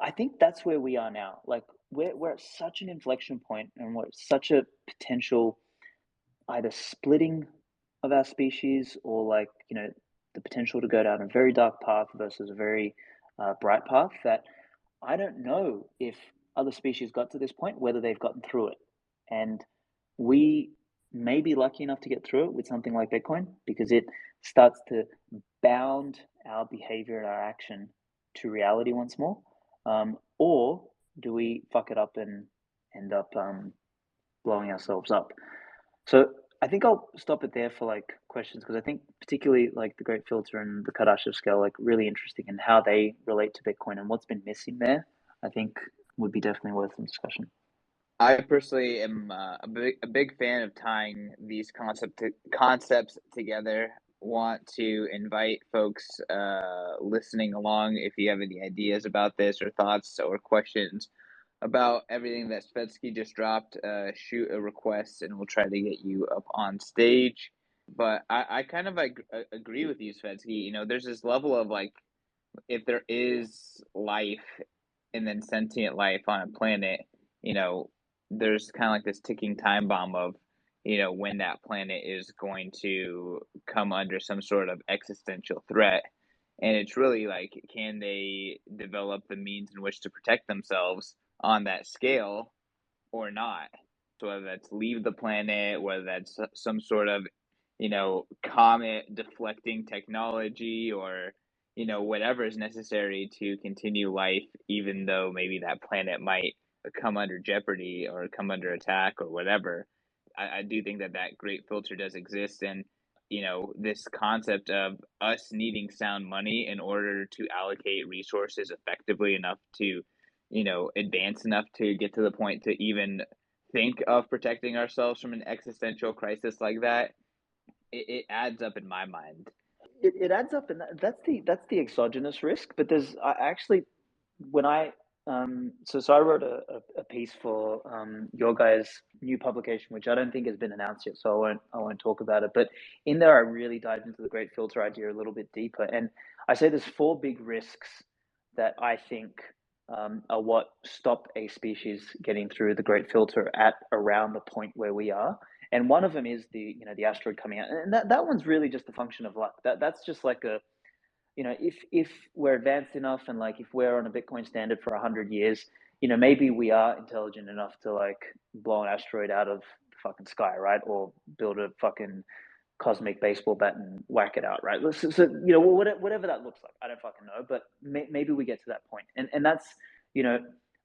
I think that's where we are now. Like we're at such an inflection point, and we're at such a potential either splitting of our species, or like the potential to go down a very dark path versus a very bright path, that I don't know if other species got to this point, whether they've gotten through it. And we may be lucky enough to get through it with something like Bitcoin, because it starts to bound our behavior and our action to reality once more. Or do we fuck it up and end up blowing ourselves up? So I think I'll stop it there for like questions, because I think particularly like the Great Filter and the Kardashev scale, like really interesting, and how they relate to Bitcoin and what's been missing there, I think would be definitely worth some discussion. I personally am a big fan of tying these concepts together. Want to invite folks listening along, if you have any ideas about this or thoughts or questions about everything that Svetski just dropped, shoot a request and we'll try to get you up on stage. But I kind of agree with you, Svetski. There's this level of like, if there is life and then sentient life on a planet, there's kind of like this ticking time bomb of, when that planet is going to come under some sort of existential threat. And it's really like, can they develop the means in which to protect themselves on that scale or not? So whether that's leave the planet, whether that's some sort of, comet deflecting technology, or, whatever is necessary to continue life, even though maybe that planet might come under jeopardy or come under attack or whatever, I do think that that great filter does exist. And, this concept of us needing sound money in order to allocate resources effectively enough to, advance enough to get to the point to even think of protecting ourselves from an existential crisis like that, it adds up in my mind. It adds up, and that's the exogenous risk. But there's actually, when I so I wrote a piece for your guys' new publication, which I don't think has been announced yet, so I won't talk about it. But in there, I really dived into the great filter idea a little bit deeper, and I say there's 4 big risks that I think are what stop a species getting through the great filter at around the point where we are. And one of them is the asteroid coming out, and that one's really just a function of luck. That's just like a, if we're advanced enough, and like if we're on a Bitcoin standard for 100 years, maybe we are intelligent enough to like blow an asteroid out of the fucking sky, right? Or build a fucking cosmic baseball bat and whack it out, right? So whatever that looks like, I don't fucking know, but maybe we get to that point, and that's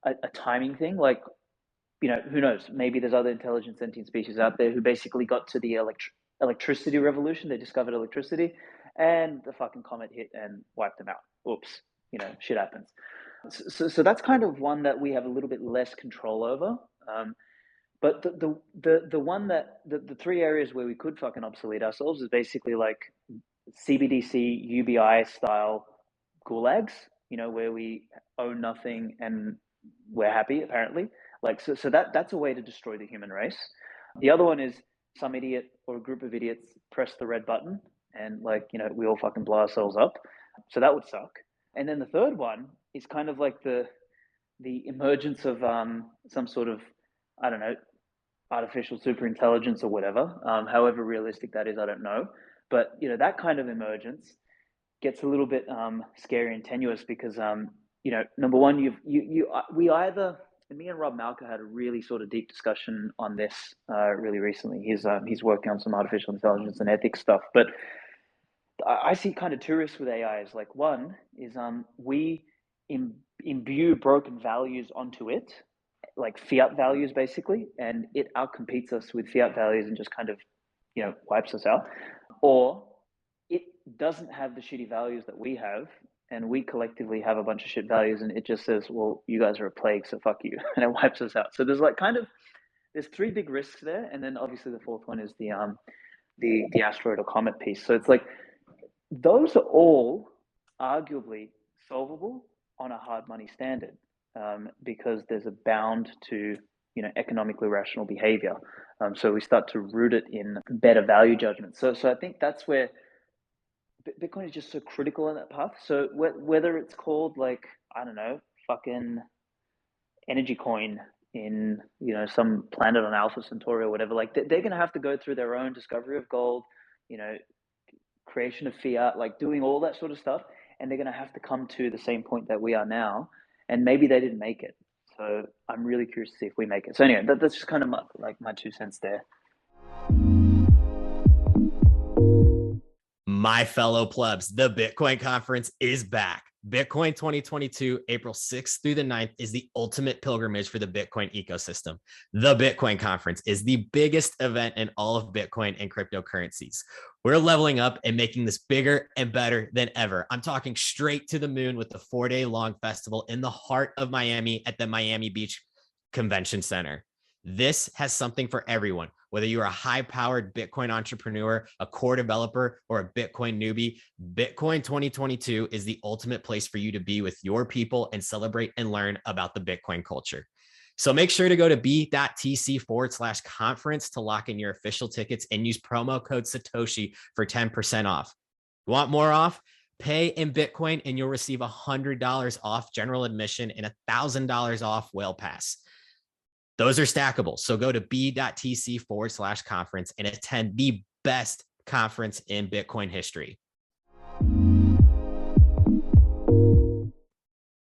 a timing thing. Like, who knows? Maybe there's other intelligent sentient species out there who basically got to the electricity revolution. They discovered electricity, and the fucking comet hit and wiped them out. Oops, shit happens. So that's kind of one that we have a little bit less control over. But the one that the 3 areas where we could fucking obsolete ourselves is basically like CBDC UBI style gulags, where we own nothing and we're happy apparently. Like so that's a way to destroy the human race. The other one is some idiot or a group of idiots press the red button and we all fucking blow ourselves up. So that would suck. And then the third one is kind of like the emergence of some sort of, I don't know, artificial superintelligence or whatever. However realistic that is, I don't know. But that kind of emergence gets a little bit scary and tenuous because number one, we either, and me and Rob Malka had a really sort of deep discussion on this really recently. He's working on some artificial intelligence and ethics stuff, but I see kind of 2 risks with AI. Is like, one is we imbue broken values onto it, like fiat values basically, and it outcompetes us with fiat values and just kind of wipes us out. Or it doesn't have the shitty values that we have, and we collectively have a bunch of shit values, and it just says, well, you guys are a plague, so fuck you, and it wipes us out. So there's there's 3 big risks there, and then obviously the 4th one is the asteroid or comet piece. So it's like those are all arguably solvable on a hard money standard, because there's a bound to economically rational behavior. So we start to root it in better value judgment. So I think that's where Bitcoin is just so critical in that path. So whether it's called like, I don't know, fucking energy coin in some planet on Alpha Centauri or whatever, like they're going to have to go through their own discovery of gold, creation of fiat, like doing all that sort of stuff, and they're going to have to come to the same point that we are now, and maybe they didn't make it. So I'm really curious to see if we make it. So anyway, that's just kind of my 2 cents there. My fellow plebs, the Bitcoin conference is back. Bitcoin 2022, April 6th through the 9th, is the ultimate pilgrimage for the Bitcoin ecosystem. The Bitcoin conference is the biggest event in all of Bitcoin and cryptocurrencies. We're leveling up and making this bigger and better than ever. I'm talking straight to the moon with the 4-day-long festival in the heart of Miami at the Miami Beach Convention Center. This has something for everyone. Whether you're a high-powered Bitcoin entrepreneur, a core developer, or a Bitcoin newbie, Bitcoin 2022 is the ultimate place for you to be with your people and celebrate and learn about the Bitcoin culture. So make sure to go to b.tc/conference to lock in your official tickets and use promo code Satoshi for 10% off. You want more off? Pay in Bitcoin and you'll receive $100 off general admission and $1,000 off Whale Pass. Those are stackable. So go to b.tc/conference and attend the best conference in Bitcoin history.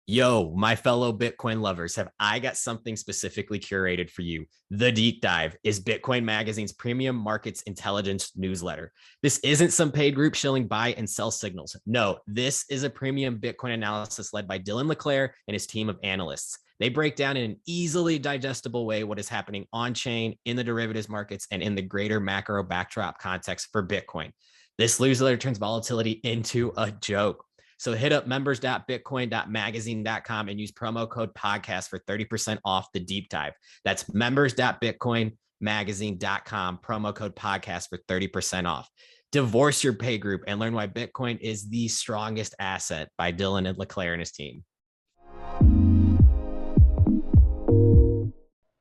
Yo, my fellow Bitcoin lovers, have I got something specifically curated for you? The Deep Dive is Bitcoin Magazine's premium markets intelligence newsletter. This isn't some paid group shilling buy and sell signals. No, this is a premium Bitcoin analysis led by Dylan LeClaire and his team of analysts. They break down in an easily digestible way what is happening on chain, in the derivatives markets, and in the greater macro backdrop context for Bitcoin. This newsletter turns volatility into a joke. So hit up members.bitcoin.magazine.com and use promo code podcast for 30% off the deep dive. That's members.bitcoinmagazine.com, promo code podcast for 30% off. Divorce your pay group and learn why Bitcoin is the strongest asset by Dylan and Leclerc and his team.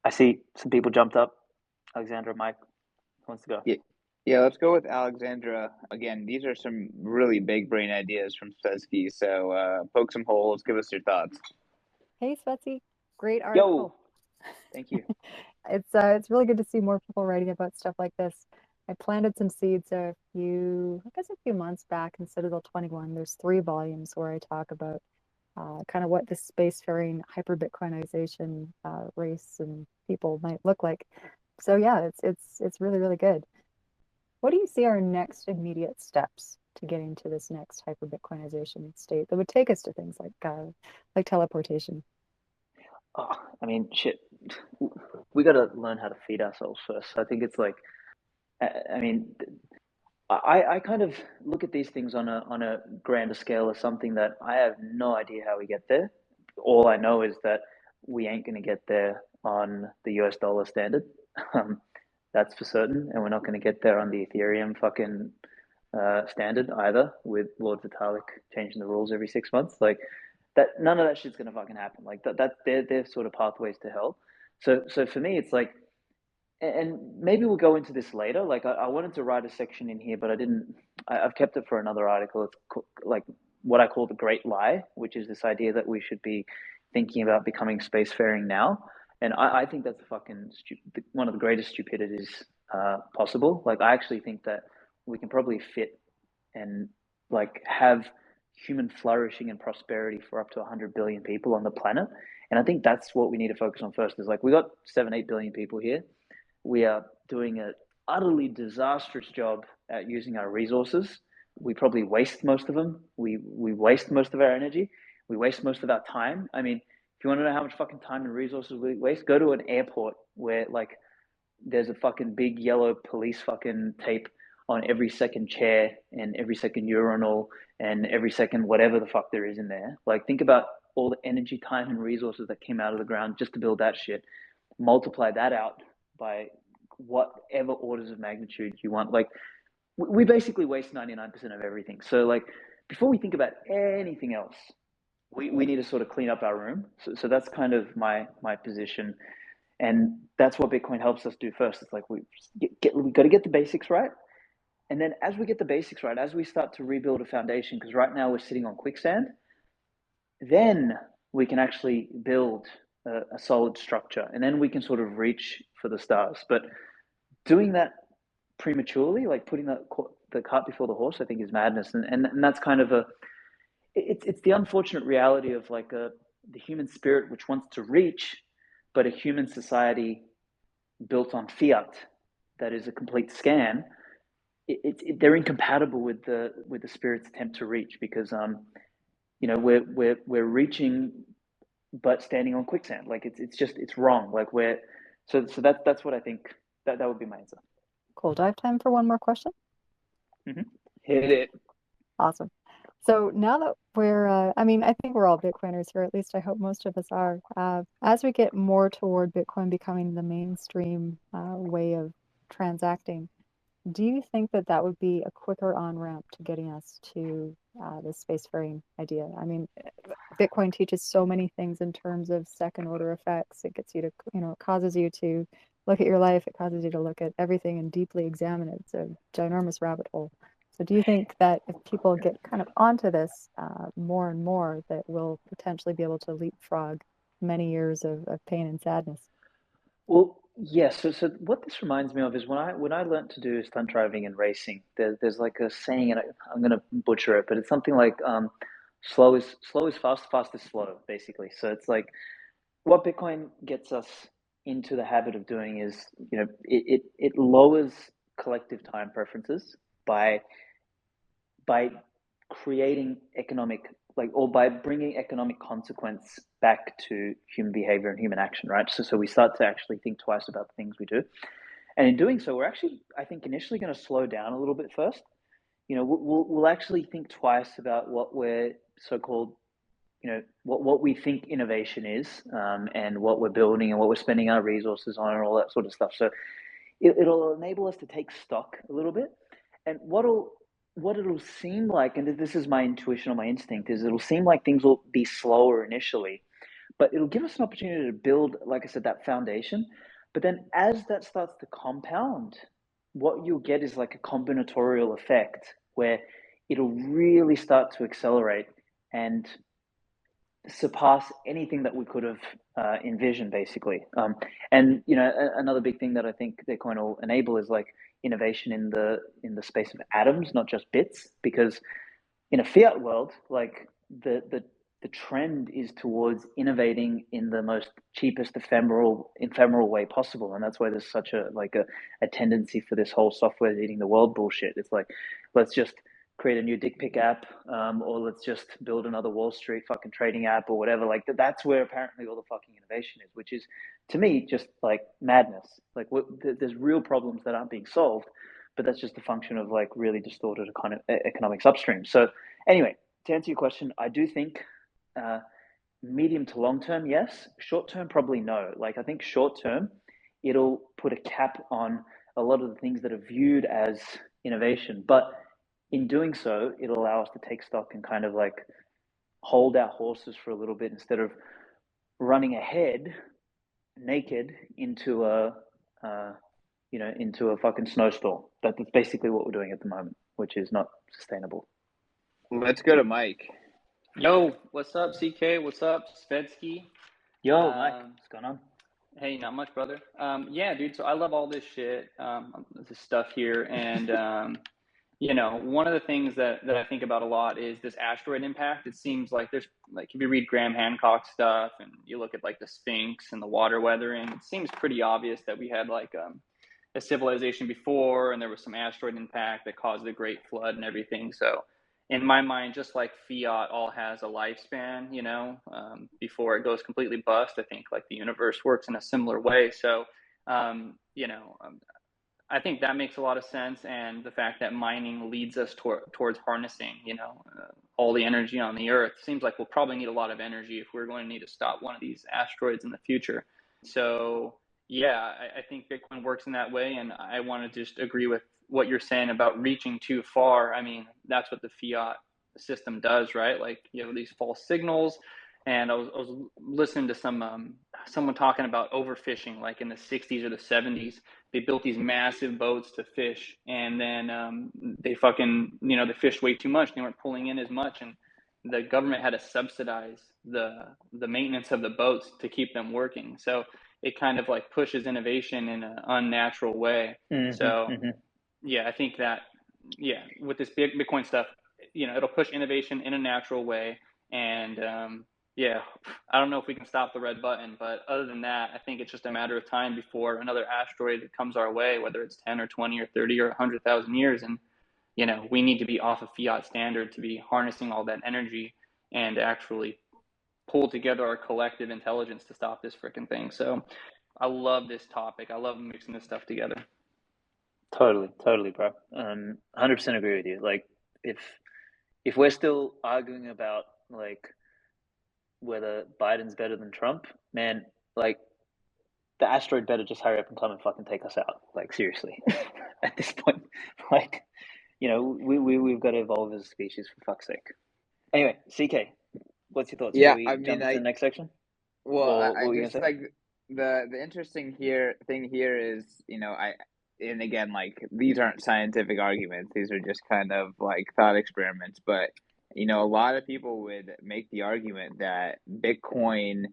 I see some people jumped up. Alexandra, Mike, who wants to go? Yeah, let's go with Alexandra. Again, these are some really big brain ideas from Svetski. So poke some holes, give us your thoughts. Hey, Svetski, great article. Thank you. It's really good to see more people writing about stuff like this. I planted some seeds a few months back in Citadel 21. There's 3 volumes where I talk about kind of what the spacefaring hyperbitcoinization race and people might look like. So yeah, it's really, really good. What do you see our next immediate steps to getting to this next hyperbitcoinization state that would take us to things like teleportation? Oh, I mean, shit. We got to learn how to feed ourselves first. I think it's like, I mean, I kind of look at these things on a grander scale as something that I have no idea how we get there. All I know is that we ain't going to get there on the US dollar standard. That's for certain. And we're not going to get there on the Ethereum fucking standard either, with Lord Vitalik changing the rules every 6 months. Like that, none of that shit's going to fucking happen. Like that they're sort of pathways to hell. So for me, it's like, and maybe we'll go into this later. Like I wanted to write a section in here, but I didn't. I've kept it for another article. It's like what I call the Great Lie, which is this idea that we should be thinking about becoming spacefaring now. And I think that's fucking one of the greatest stupidities possible. Like I actually think that we can probably fit and like have human flourishing and prosperity for up to 100 billion people on the planet. And I think that's what we need to focus on first. Is like we got 7-8 billion people here. We are doing an utterly disastrous job at using our resources. We probably waste most of them. We waste most of our energy. We waste most of our time. I mean, if you want to know how much fucking time and resources we waste, go to an airport where like there's a fucking big yellow police fucking tape on every second chair and every second urinal and every second whatever the fuck there is in there. Like think about all the energy, time, and resources that came out of the ground just to build that shit. Multiply that out by whatever orders of magnitude you want. Like we basically waste 99% of everything. So like before we think about anything else, we need to sort of clean up our room. So that's kind of my position. And that's what Bitcoin helps us do first. It's like we got to get the basics right. And then as we get the basics right, as we start to rebuild a foundation, because right now we're sitting on quicksand, then we can actually build a solid structure. And then we can sort of reach for the stars. But doing that prematurely, like putting the cart before the horse, I think is madness. And that's kind of it's the unfortunate reality of like the human spirit, which wants to reach, but a human society built on fiat that is a complete scam. They're incompatible with the spirit's attempt to reach, because you know we're reaching but standing on quicksand. Like it's wrong. Like so that's what I think. That would be my answer. Cool. Do I have time for one more question? Mm-hmm. Hit it. Awesome. So now that we're, I mean, I think we're all Bitcoiners here, at least I hope most of us are. As we get more toward Bitcoin becoming the mainstream way of transacting, do you think that would be a quicker on-ramp to getting us to the spacefaring idea? I mean, Bitcoin teaches so many things in terms of second-order effects. It gets you to, it causes you to look at your life. It causes you to look at everything and deeply examine it. It's a ginormous rabbit hole. So do you think that if people get kind of onto this more and more, that we'll potentially be able to leapfrog many years of pain and sadness? Well, yes. So what this reminds me of is when I learned to do stunt driving and racing, there's like a saying, and I'm going to butcher it, but it's something like slow is fast, fast is slow, basically. So it's like what Bitcoin gets us into the habit of doing is, it lowers collective time preferences by creating economic or by bringing economic consequence back to human behavior and human action, right? So we start to actually think twice about the things we do. And in doing so, we're actually, I think, initially going to slow down a little bit first. We'll actually think twice about what we're so-called, what we think innovation is, and what we're building and what we're spending our resources on and all that sort of stuff. So it'll enable us to take stock a little bit. And what it'll seem like, and this is my intuition or my instinct, is it'll seem like things will be slower initially, but it'll give us an opportunity to build, like I said, that foundation. But then as that starts to compound, what you'll get is like a combinatorial effect where it'll really start to accelerate and surpass anything that we could have envisioned, basically. And another big thing that I think Bitcoin will enable is like innovation in the space of atoms, not just bits, because in a fiat world, like the trend is towards innovating in the most cheapest ephemeral way possible, and that's why there's such a tendency for this whole software eating the world bullshit. It's like, let's just create a new dick pic app, or let's just build another Wall Street fucking trading app or whatever. Like that's where apparently all the fucking innovation is, which is to me just like madness. Like there's real problems that aren't being solved, but that's just a function of like really distorted economics upstream. So anyway, to answer your question, I do think medium to long term, yes. Short term, probably no. Like I think short term, it'll put a cap on a lot of the things that are viewed as innovation. But in doing so, it'll allow us to take stock and kind of like hold our horses for a little bit instead of running ahead naked into a fucking snowstorm. That's basically what we're doing at the moment, which is not sustainable. Let's go to Mike. Yo, what's up, CK? What's up, Svetski? Yo, Mike, what's going on? Hey, not much, brother. Yeah, dude. So I love all this shit, this stuff here, and one of the things that I think about a lot is this asteroid impact. It seems like there's like if you read Graham Hancock stuff and you look at like the Sphinx and the water weathering, it seems pretty obvious that we had like a civilization before, and there was some asteroid impact that caused the Great Flood and everything. So in my mind, just like fiat all has a lifespan, before it goes completely bust, I think like the universe works in a similar way. So, I think that makes a lot of sense. And the fact that mining leads us towards harnessing, all the energy on the earth, seems like we'll probably need a lot of energy if we're going to need to stop one of these asteroids in the future. So yeah, I think Bitcoin works in that way. And I want to just agree with what you're saying about reaching too far. I mean, that's what the fiat system does, right? Like you have these false signals. And I was listening to someone talking about overfishing, like in the 60s or the 70s. They built these massive boats to fish, and then they they fished way too much. They weren't pulling in as much, and the government had to subsidize the maintenance of the boats to keep them working. So it kind of like pushes innovation in an unnatural way. Yeah, I think that with this Bitcoin stuff, it'll push innovation in a natural way, and I don't know if we can stop the red button, but other than that, I think it's just a matter of time before another asteroid comes our way, whether it's 10 or 20 or 30 or 100,000 years. And, we need to be off of fiat standard to be harnessing all that energy and actually pull together our collective intelligence to stop this freaking thing. So I love this topic. I love mixing this stuff together. Totally, bro. 100% agree with you. Like, if we're still arguing about like whether Biden's better than Trump, man, like the asteroid better just hurry up and come and fucking take us out. Like seriously, at this point, like we've got to evolve as a species for fuck's sake. Anyway, CK, what's your thoughts? Yeah, I mean, jump into the next section. Well, I just like the interesting thing here is and again, like these aren't scientific arguments; these are just kind of like thought experiments, but. A lot of people would make the argument that Bitcoin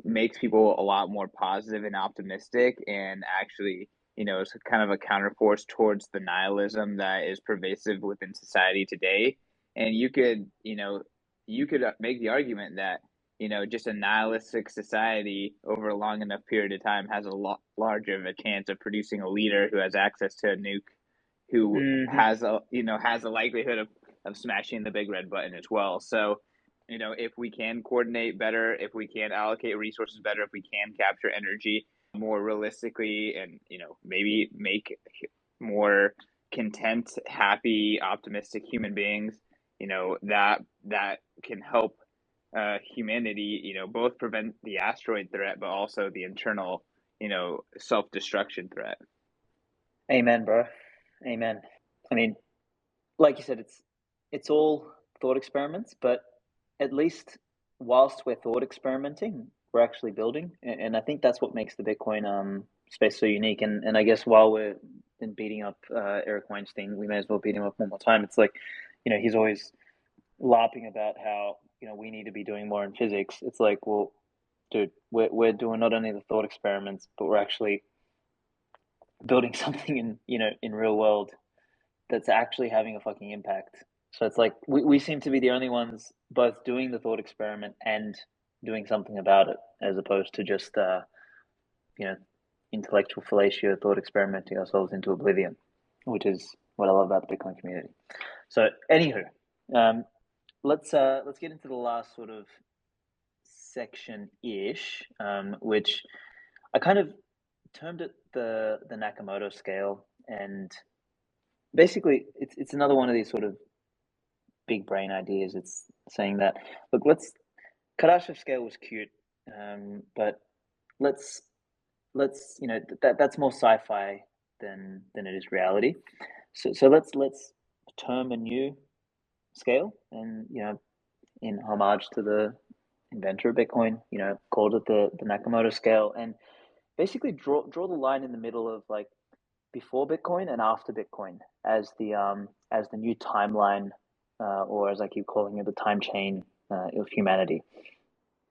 makes people a lot more positive and optimistic, and actually, it's kind of a counterforce towards the nihilism that is pervasive within society today. And you could make the argument that, just a nihilistic society over a long enough period of time has a lot larger of a chance of producing a leader who has access to a nuke, who has a likelihood of smashing the big red button as well. So if we can coordinate better, if we can allocate resources better, if we can capture energy more realistically, and maybe make more content, happy, optimistic human beings, that can help humanity, both prevent the asteroid threat, but also the internal, self-destruction threat. Amen, bro. Amen. I mean, like you said, it's all thought experiments, but at least whilst we're thought experimenting, we're actually building, and I think that's what makes the Bitcoin space so unique. And I guess while we're been beating up Eric Weinstein, we may as well beat him up one more time. It's like, he's always laughing about how we need to be doing more in physics. It's like, well, dude, we're doing not only the thought experiments, but we're actually building something in real world that's actually having a fucking impact. So it's like we seem to be the only ones both doing the thought experiment and doing something about it, as opposed to just intellectual fellatio thought experimenting ourselves into oblivion, which is what I love about the Bitcoin community. So anywho, let's get into the last sort of section-ish, which I kind of termed it the Nakamoto scale, and basically it's another one of these sort of big brain ideas. It's saying that, look, Kardashev scale was cute, but let's that's more sci-fi than it is reality. So let's term a new scale, and in homage to the inventor of Bitcoin, called it the Nakamoto scale, and basically draw the line in the middle of like before Bitcoin and after Bitcoin as the new timeline, or as I keep calling it, the time chain of humanity.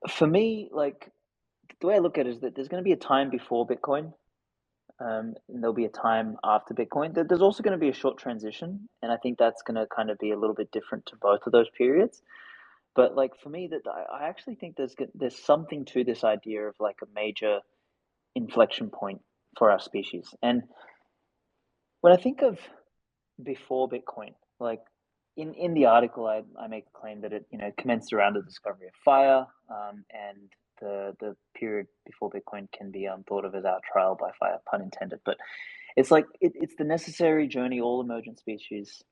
For me, like the way I look at it is that there's going to be a time before Bitcoin, and there'll be a time after Bitcoin. There's also going to be a short transition, and I think that's going to kind of be a little bit different to both of those periods. But like for me, that I actually think there's something to this idea of like a major inflection point for our species. And when I think of before Bitcoin, like in the article, I make the claim that it commenced around the discovery of fire, and the period before Bitcoin can be thought of as our trial by fire, pun intended. But it's like it's the necessary journey all emergent species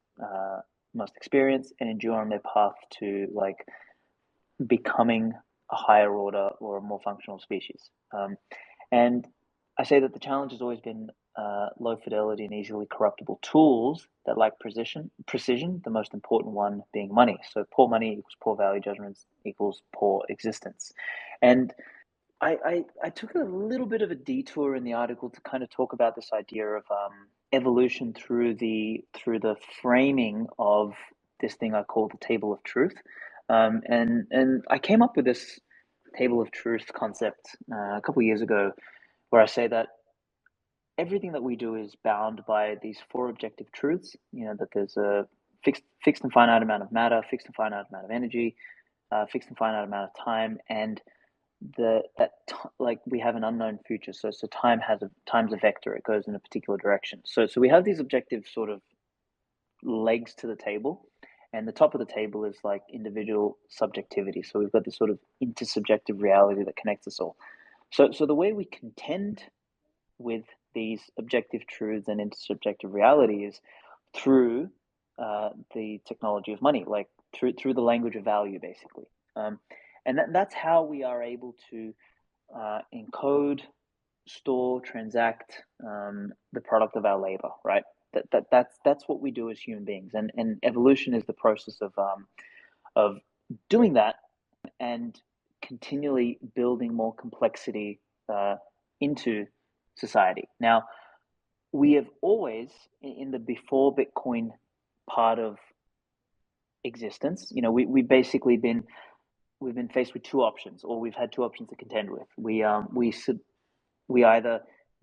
must experience and endure on their path to like becoming a higher order or a more functional species. And I say that the challenge has always been low fidelity and easily corruptible tools that lack precision, the most important one being money. So poor money equals poor value judgments equals poor existence. And I took a little bit of a detour in the article to kind of talk about this idea of evolution through the framing of this thing I call the table of truth. And I came up with this table of truth concept a couple of years ago, where I say that everything that we do is bound by these four objective truths. That there's a fixed and finite amount of matter, fixed and finite amount of energy, fixed and finite amount of time, and we have an unknown future. So time's a vector; it goes in a particular direction. So we have these objective sort of legs to the table, and the top of the table is like individual subjectivity. So we've got this sort of intersubjective reality that connects us all. So the way we contend with these objective truths and intersubjective reality is through the technology of money, like through the language of value, basically. And that's how we are able to encode, store, transact the product of our labor, right? That's what we do as human beings, and evolution is the process of doing that and continually building more complexity into society. Now, we have always, in the before Bitcoin part of existence, we've basically been faced with two options, or we've had two options to contend with. We either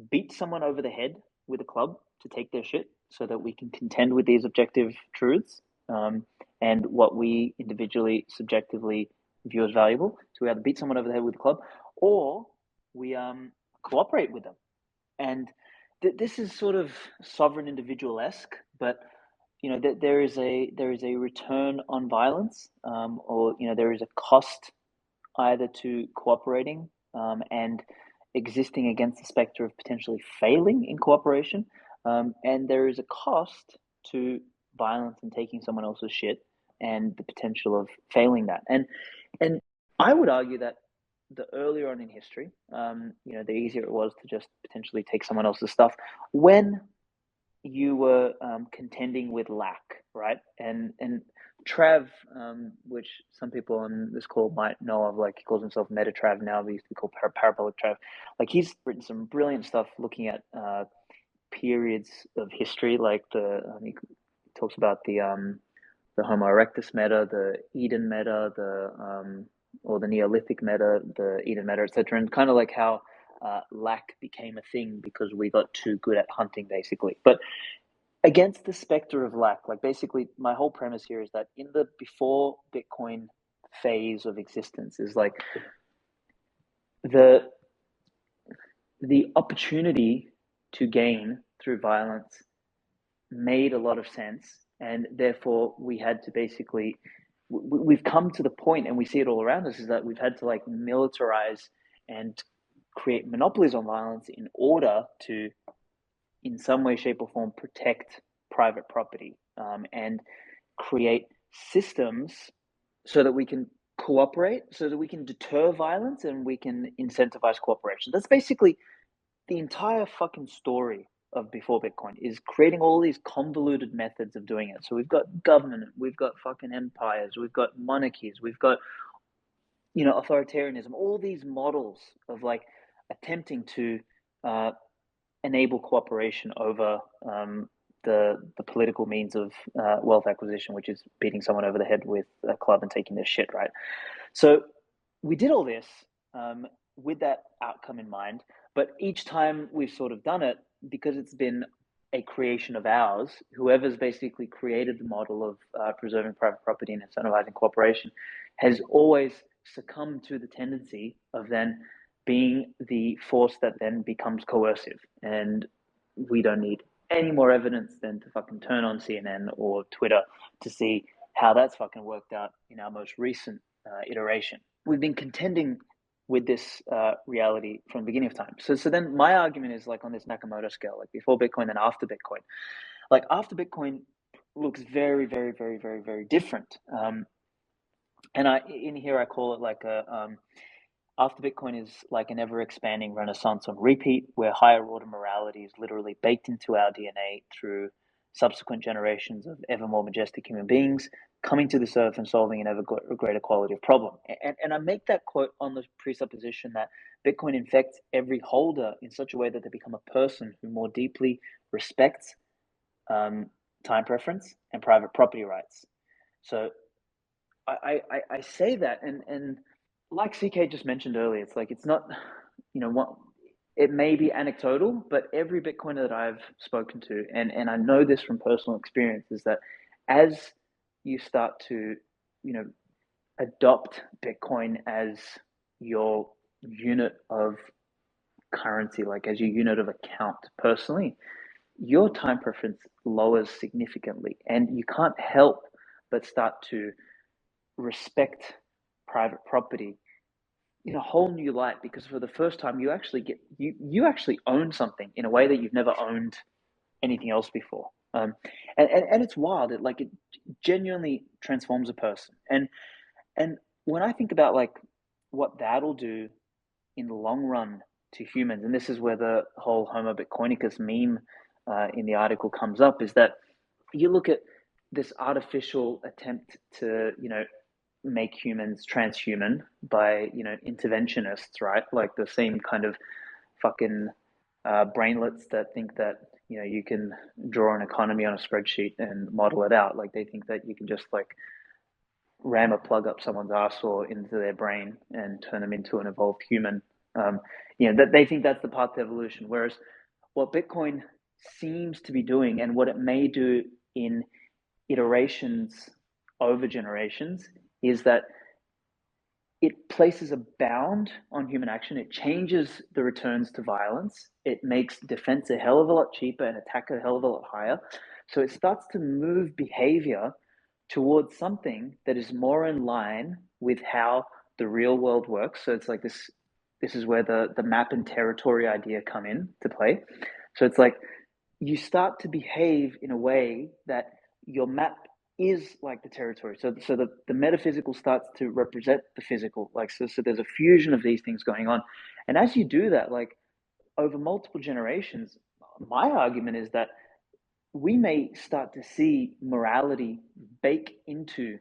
beat someone over the head with a club to take their shit so that we can contend with these objective truths and what we individually, subjectively view as valuable. So we either beat someone over the head with a club, or we cooperate with them. And this is sort of sovereign individual-esque, but that there is a return on violence, or there is a cost either to cooperating and existing against the specter of potentially failing in cooperation, and there is a cost to violence and taking someone else's shit and the potential of failing that. And I would argue that the earlier on in history, the easier it was to just potentially take someone else's stuff when you were contending with lack, right? And Trav, which some people on this call might know of, like he calls himself Meta Trav now, but he used to be called Parabolic Trav. Like he's written some brilliant stuff looking at periods of history, like he talks about the Homo erectus meta, the Eden meta, or the Neolithic meta, the Eden meta, etc., and kind of like how lack became a thing because we got too good at hunting, basically. But against the specter of lack, like basically my whole premise here is that in the before Bitcoin phase of existence is like the opportunity to gain through violence made a lot of sense, and therefore we had to basically we've come to the point, and we see it all around us, is that we've had to like militarize and create monopolies on violence in order to, in some way, shape, or form, protect private property, and create systems so that we can cooperate, so that we can deter violence and we can incentivize cooperation. That's basically the entire fucking story of before Bitcoin, is creating all these convoluted methods of doing it. So we've got government, we've got fucking empires, we've got monarchies, we've got authoritarianism, all these models of like attempting to enable cooperation over the political means of wealth acquisition, which is beating someone over the head with a club and taking their shit, right? So we did all this with that outcome in mind, but each time we've sort of done it, because it's been a creation of ours, whoever's basically created the model of preserving private property and incentivizing cooperation has always succumbed to the tendency of then being the force that then becomes coercive. And we don't need any more evidence than to fucking turn on CNN or Twitter to see how that's fucking worked out in our most recent iteration. We've been contending with this reality from the beginning of time. So then my argument is like on this Nakamoto scale, like before Bitcoin and after Bitcoin. Like after Bitcoin looks very, very, very, very, very different. And in here I call it like after Bitcoin is like an ever-expanding renaissance on repeat, where higher order morality is literally baked into our DNA through subsequent generations of ever more majestic human beings coming to this earth and solving an ever greater quality of problem. And I make that quote on the presupposition that Bitcoin infects every holder in such a way that they become a person who more deeply respects time preference and private property rights. So I say that, and like CK just mentioned earlier, it's like, it's not, it may be anecdotal, but every Bitcoiner that I've spoken to, and I know this from personal experience, is that as you start to, adopt Bitcoin as your unit of currency, like as your unit of account personally, your time preference lowers significantly, and you can't help but start to respect private property in a whole new light, because for the first time you actually get you actually own something in a way that you've never owned anything else before. And it's wild. It genuinely transforms a person. And when I think about like what that'll do in the long run to humans, and this is where the whole Homo Bitcoinicus meme in the article comes up, is that you look at this artificial attempt to make humans transhuman by interventionists, right? Like the same kind of fucking brainlets that think that you can draw an economy on a spreadsheet and model it out. Like they think that you can just like ram a plug up someone's ass or into their brain and turn them into an evolved human. That they think that's the path to evolution. Whereas what Bitcoin seems to be doing, and what it may do in iterations over generations, is that it places a bound on human action. It changes the returns to violence. It makes defense a hell of a lot cheaper and attack a hell of a lot higher. So it starts to move behavior towards something that is more in line with how the real world works. So it's like this is where the map and territory idea come in to play. So it's like you start to behave in a way that your map is like the territory. So the metaphysical starts to represent the physical. Like so there's a fusion of these things going on. And as you do that, like over multiple generations, my argument is that we may start to see morality bake into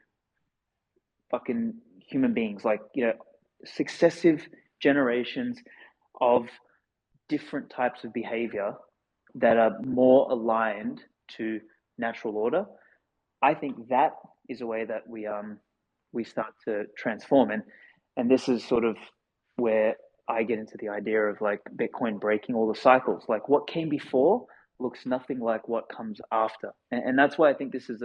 fucking human beings, like, successive generations of different types of behavior that are more aligned to natural order. I think that is a way that we start to transform, and this is sort of where I get into the idea of like Bitcoin breaking all the cycles. Like what came before looks nothing like what comes after, and that's why I think this is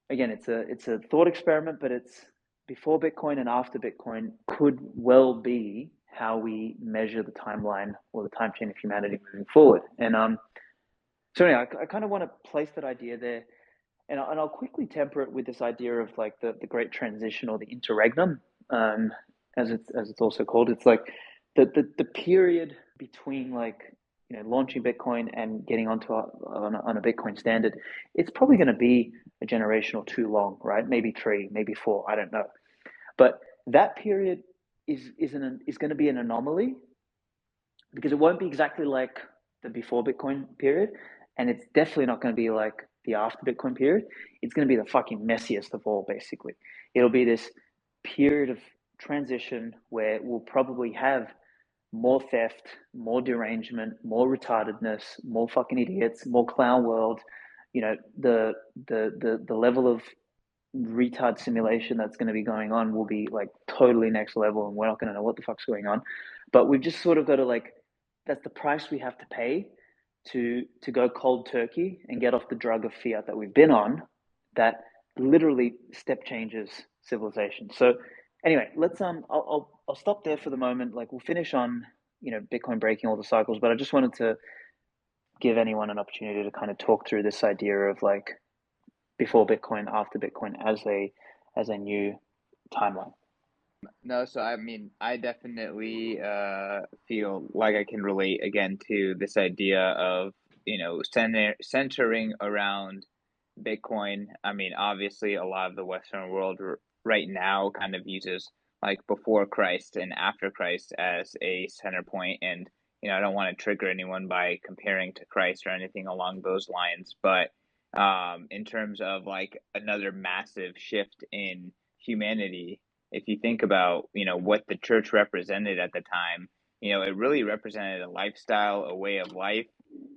it's a thought experiment, but it's before Bitcoin and after Bitcoin could well be how we measure the timeline or the time chain of humanity moving forward. And so anyway, I kind of want to place that idea there, and I'll quickly temper it with this idea of like the great transition or the interregnum, as it's also called. It's like the period between like launching Bitcoin and getting onto on a Bitcoin standard. It's probably going to be a generation or two long, right? Maybe three, maybe four. I don't know, but that period is going to be an anomaly because it won't be exactly like the before Bitcoin period, and it's definitely not going to be like the after Bitcoin period. It's going to be the fucking messiest of all, basically. It'll be this period of transition where we'll probably have more theft, more derangement, more retardedness, more fucking idiots, more clown world. The level of retard simulation that's going to be going on will be like totally next level, and we're not going to know what the fuck's going on. But we've just sort of got to like, that's the price we have to pay to go cold turkey and get off the drug of fiat that we've been on, that literally step changes civilization. So anyway, let's I'll stop there for the moment. Like we'll finish on Bitcoin breaking all the cycles, but I just wanted to give anyone an opportunity to kind of talk through this idea of like before Bitcoin, after Bitcoin as a new timeline. No, so I mean, I definitely feel like I can relate again to this idea of, centering around Bitcoin. I mean, obviously, a lot of the Western world right now kind of uses like before Christ and after Christ as a center point. And, I don't want to trigger anyone by comparing to Christ or anything along those lines. But in terms of like another massive shift in humanity, if you think about, what the church represented at the time, it really represented a lifestyle, a way of life.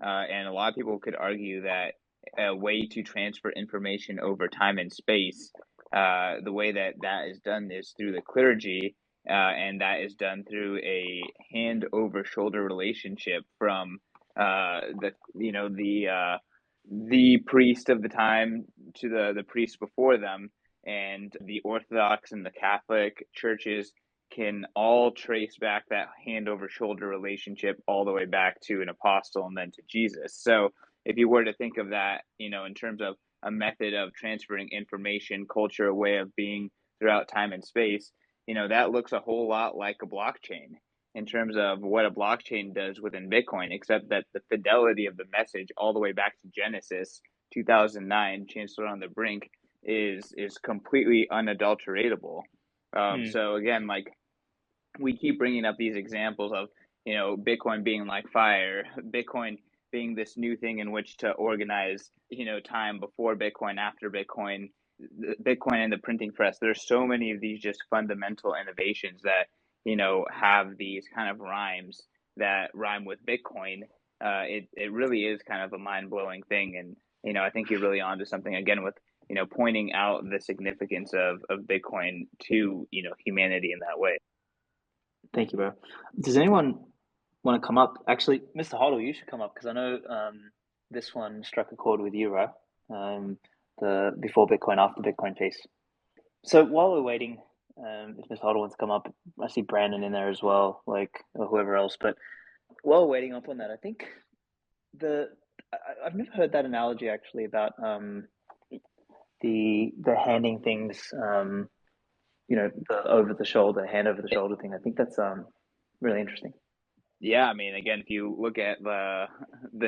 And a lot of people could argue that a way to transfer information over time and space, the way that is done is through the clergy, and that is done through a hand over shoulder relationship from the priest of the time to the priest before them. And the Orthodox and the Catholic churches can all trace back that hand over shoulder relationship all the way back to an apostle and then to Jesus. So if you were to think of that, in terms of a method of transferring information, culture, a way of being throughout time and space, that looks a whole lot like a blockchain in terms of what a blockchain does within Bitcoin, except that the fidelity of the message all the way back to Genesis 2009, Chancellor on the Brink, is completely unadulteratable. So again, like we keep bringing up these examples of Bitcoin being like fire, Bitcoin being this new thing in which to organize time before Bitcoin, after Bitcoin, Bitcoin and the printing press. There's so many of these just fundamental innovations that have these kind of rhymes that rhyme with Bitcoin. It really is kind of a mind-blowing thing, and I think you're really onto something again with pointing out the significance of Bitcoin to humanity in that way. Thank you, bro. Does anyone want to come up? Actually, Mr. Hoddle, you should come up because I know this one struck a chord with you, right? The before Bitcoin, after Bitcoin piece. So while we're waiting, if Mr. Hoddle wants to come up, I see Brandon in there as well, or whoever else. But while we're waiting up on that, I think I've never heard that analogy actually about the handing things, the over the shoulder, hand over the shoulder thing. I think that's really interesting. Yeah, I mean, again, if you look at the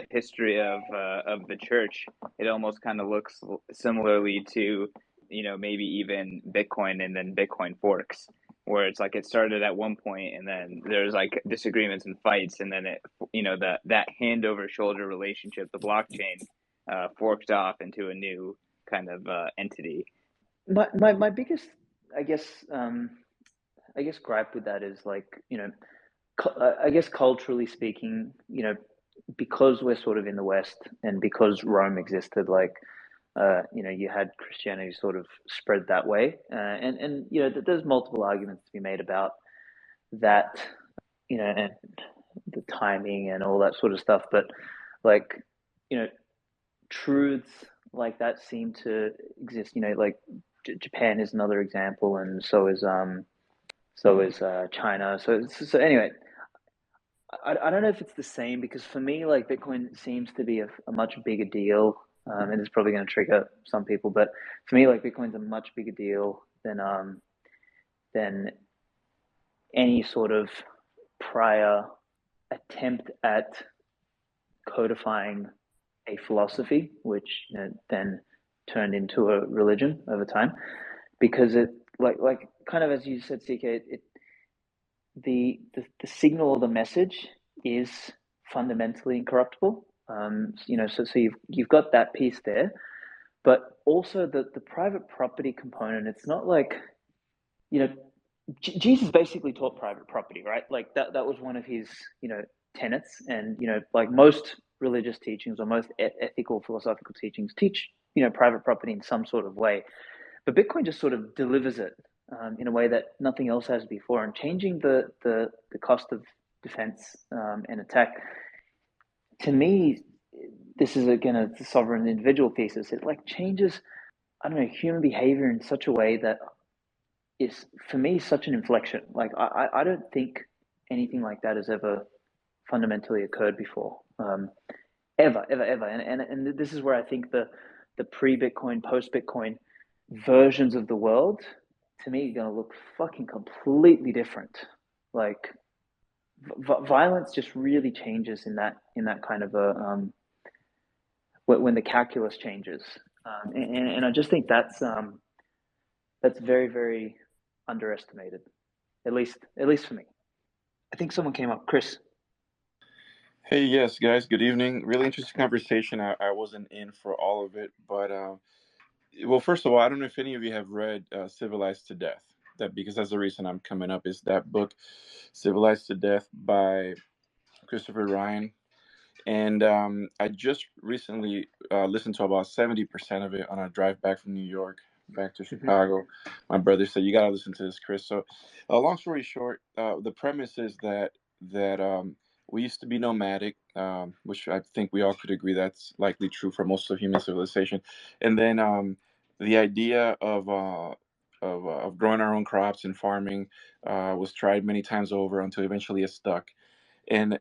history of the church, it almost kind of looks similarly to, maybe even Bitcoin and then Bitcoin forks, where it's like it started at one point and then there's like disagreements and fights, and then that hand over shoulder relationship, the blockchain, forked off into a new kind of entity. My biggest, I guess, gripe with that is like, I guess culturally speaking, because we're sort of in the West and because Rome existed, like, you had Christianity sort of spread that way, and there's multiple arguments to be made about that, and the timing and all that sort of stuff. But like, truths like that seem to exist. Like Japan is another example, and so is China. So anyway, I don't know if it's the same, because for me, like, Bitcoin seems to be a much bigger deal, and it's probably going to trigger some people, but for me, like, Bitcoin's a much bigger deal than any sort of prior attempt at codifying a philosophy, which then turned into a religion over time, because it like kind of, as you said, CK, the signal or the message is fundamentally incorruptible. So you've got that piece there, but also the private property component. It's not like, Jesus basically taught private property, right? Like that was one of his tenets, and like most religious teachings or most ethical philosophical teachings teach private property in some sort of way, but Bitcoin just sort of delivers it in a way that nothing else has before, and changing the cost of defense and attack. To me, this is again a sovereign individual thesis. It like changes, I don't know, human behavior in such a way that is, for me, such an inflection. Like I don't think anything like that has ever fundamentally occurred before, ever. And this is where I think the pre-Bitcoin, post-Bitcoin versions of the world, to me, are going to look fucking completely different. Like violence just really changes in that kind of a when the calculus changes, and I just think that's very, very underestimated, at least for me. I think someone came up, Chris. Hey, yes, guys. Good evening. Really interesting conversation. I wasn't in for all of it, but well, first of all, I don't know if any of you have read "Civilized to Death." Because that's the reason I'm coming up. Is that book, "Civilized to Death" by Christopher Ryan, and I just recently listened to about 70% of it on a drive back from New York back to Chicago. My brother said, "You got to listen to this, Chris." So, long story short, the premise is that we used to be nomadic, which I think we all could agree that's likely true for most of human civilization. And then the idea of growing our own crops and farming was tried many times over until eventually it stuck. And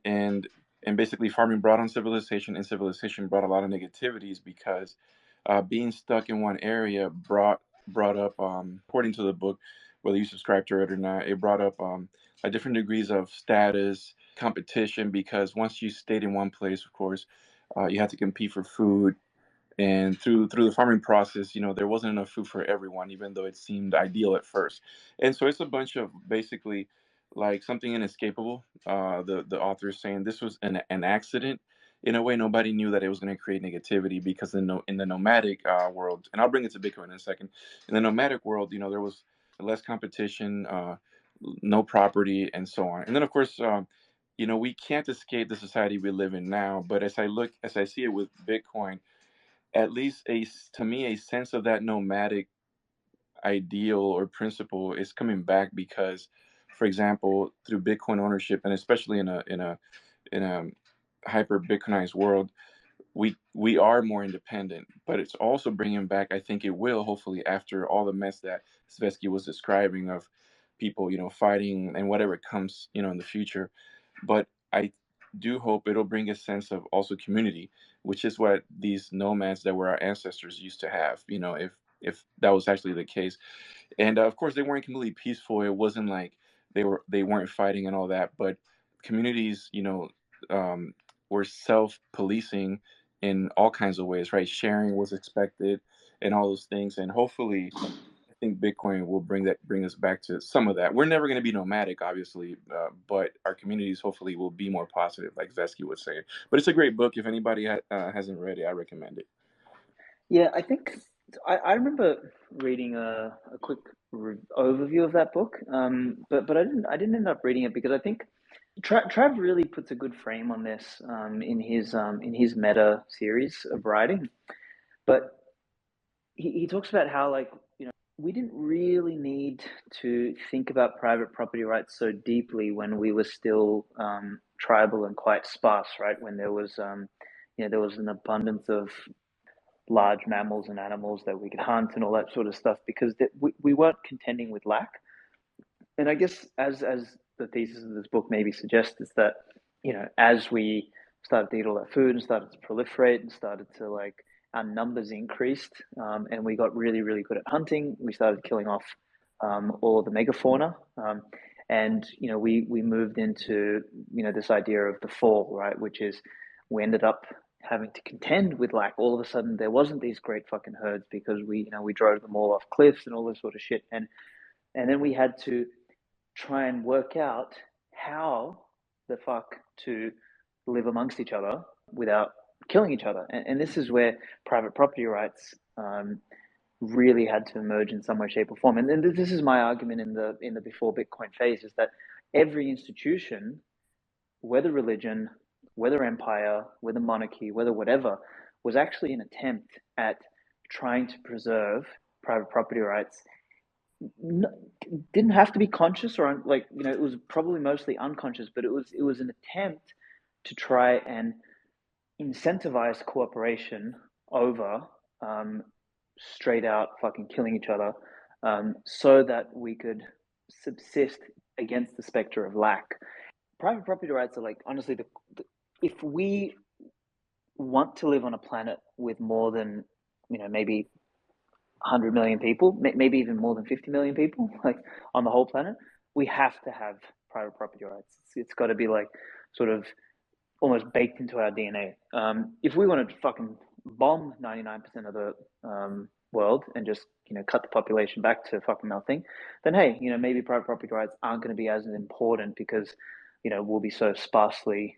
basically, farming brought on civilization, and civilization brought a lot of negativities because being stuck in one area brought up, according to the book, whether you subscribe to it or not, it brought up different degrees of status, competition, because once you stayed in one place, of course, you had to compete for food. And through the farming process, there wasn't enough food for everyone, even though it seemed ideal at first. And so it's a bunch of basically like something inescapable. The author is saying this was an accident. In a way, nobody knew that it was going to create negativity, because in the nomadic world, and I'll bring it to Bitcoin in a second. In the nomadic world, there was less competition, no property, and so on. And then, of course, we can't escape the society we live in now. But as I see it with Bitcoin, at least to me, a sense of that nomadic ideal or principle is coming back, because, for example, through Bitcoin ownership, and especially in a hyper Bitcoinized world, we are more independent. But it's also bringing back, I think it will, hopefully, after all the mess that Svetski was describing of people fighting and whatever comes in the future. But do hope it'll bring a sense of also community, which is what these nomads that were our ancestors used to have. If that was actually the case, and of course they weren't completely peaceful. It wasn't like they weren't fighting and all that, but communities, were self-policing in all kinds of ways, right? Sharing was expected and all those things, and hopefully I think Bitcoin will bring us back to some of that. We're never going to be nomadic, obviously, but our communities hopefully will be more positive, like Svetski would say. But it's a great book. If anybody hasn't read it, I recommend it. Yeah, I think I remember reading a quick overview of that book, but I didn't end up reading it because I think Trav really puts a good frame on this in his meta series of writing, but he talks about how, like, we didn't really need to think about private property rights so deeply when we were still tribal and quite sparse, right? When there was there was an abundance of large mammals and animals that we could hunt and all that sort of stuff, because we weren't contending with lack. And I guess as the thesis of this book maybe suggests, is that as we started to eat all that food and started to proliferate and started to, like, our numbers increased, and we got really, really good at hunting. We started killing off all of the megafauna, and we moved into this idea of the fall, right? Which is, we ended up having to contend with lack. All of a sudden, there wasn't these great fucking herds because we drove them all off cliffs and all this sort of shit, and then we had to try and work out how the fuck to live amongst each other without killing each other. And this is where private property rights really had to emerge in some way, shape, or form. And this is my argument in the before Bitcoin phase, is that every institution, whether religion, whether empire, whether monarchy, whether whatever, was actually an attempt at trying to preserve private property rights. Didn't have to be conscious, or it was probably mostly unconscious, but it was an attempt to try and incentivize cooperation over straight out fucking killing each other, so that we could subsist against the specter of lack. Private property rights are, like, honestly, if we want to live on a planet with more than maybe 100 million people, maybe even more than 50 million people, like, on the whole planet, we have to have private property rights. It's got to be, like, sort of almost baked into our DNA. If we wanted to fucking bomb 99% of the world and just cut the population back to fucking nothing, then hey, maybe private property rights aren't going to be as important because we'll be so sparsely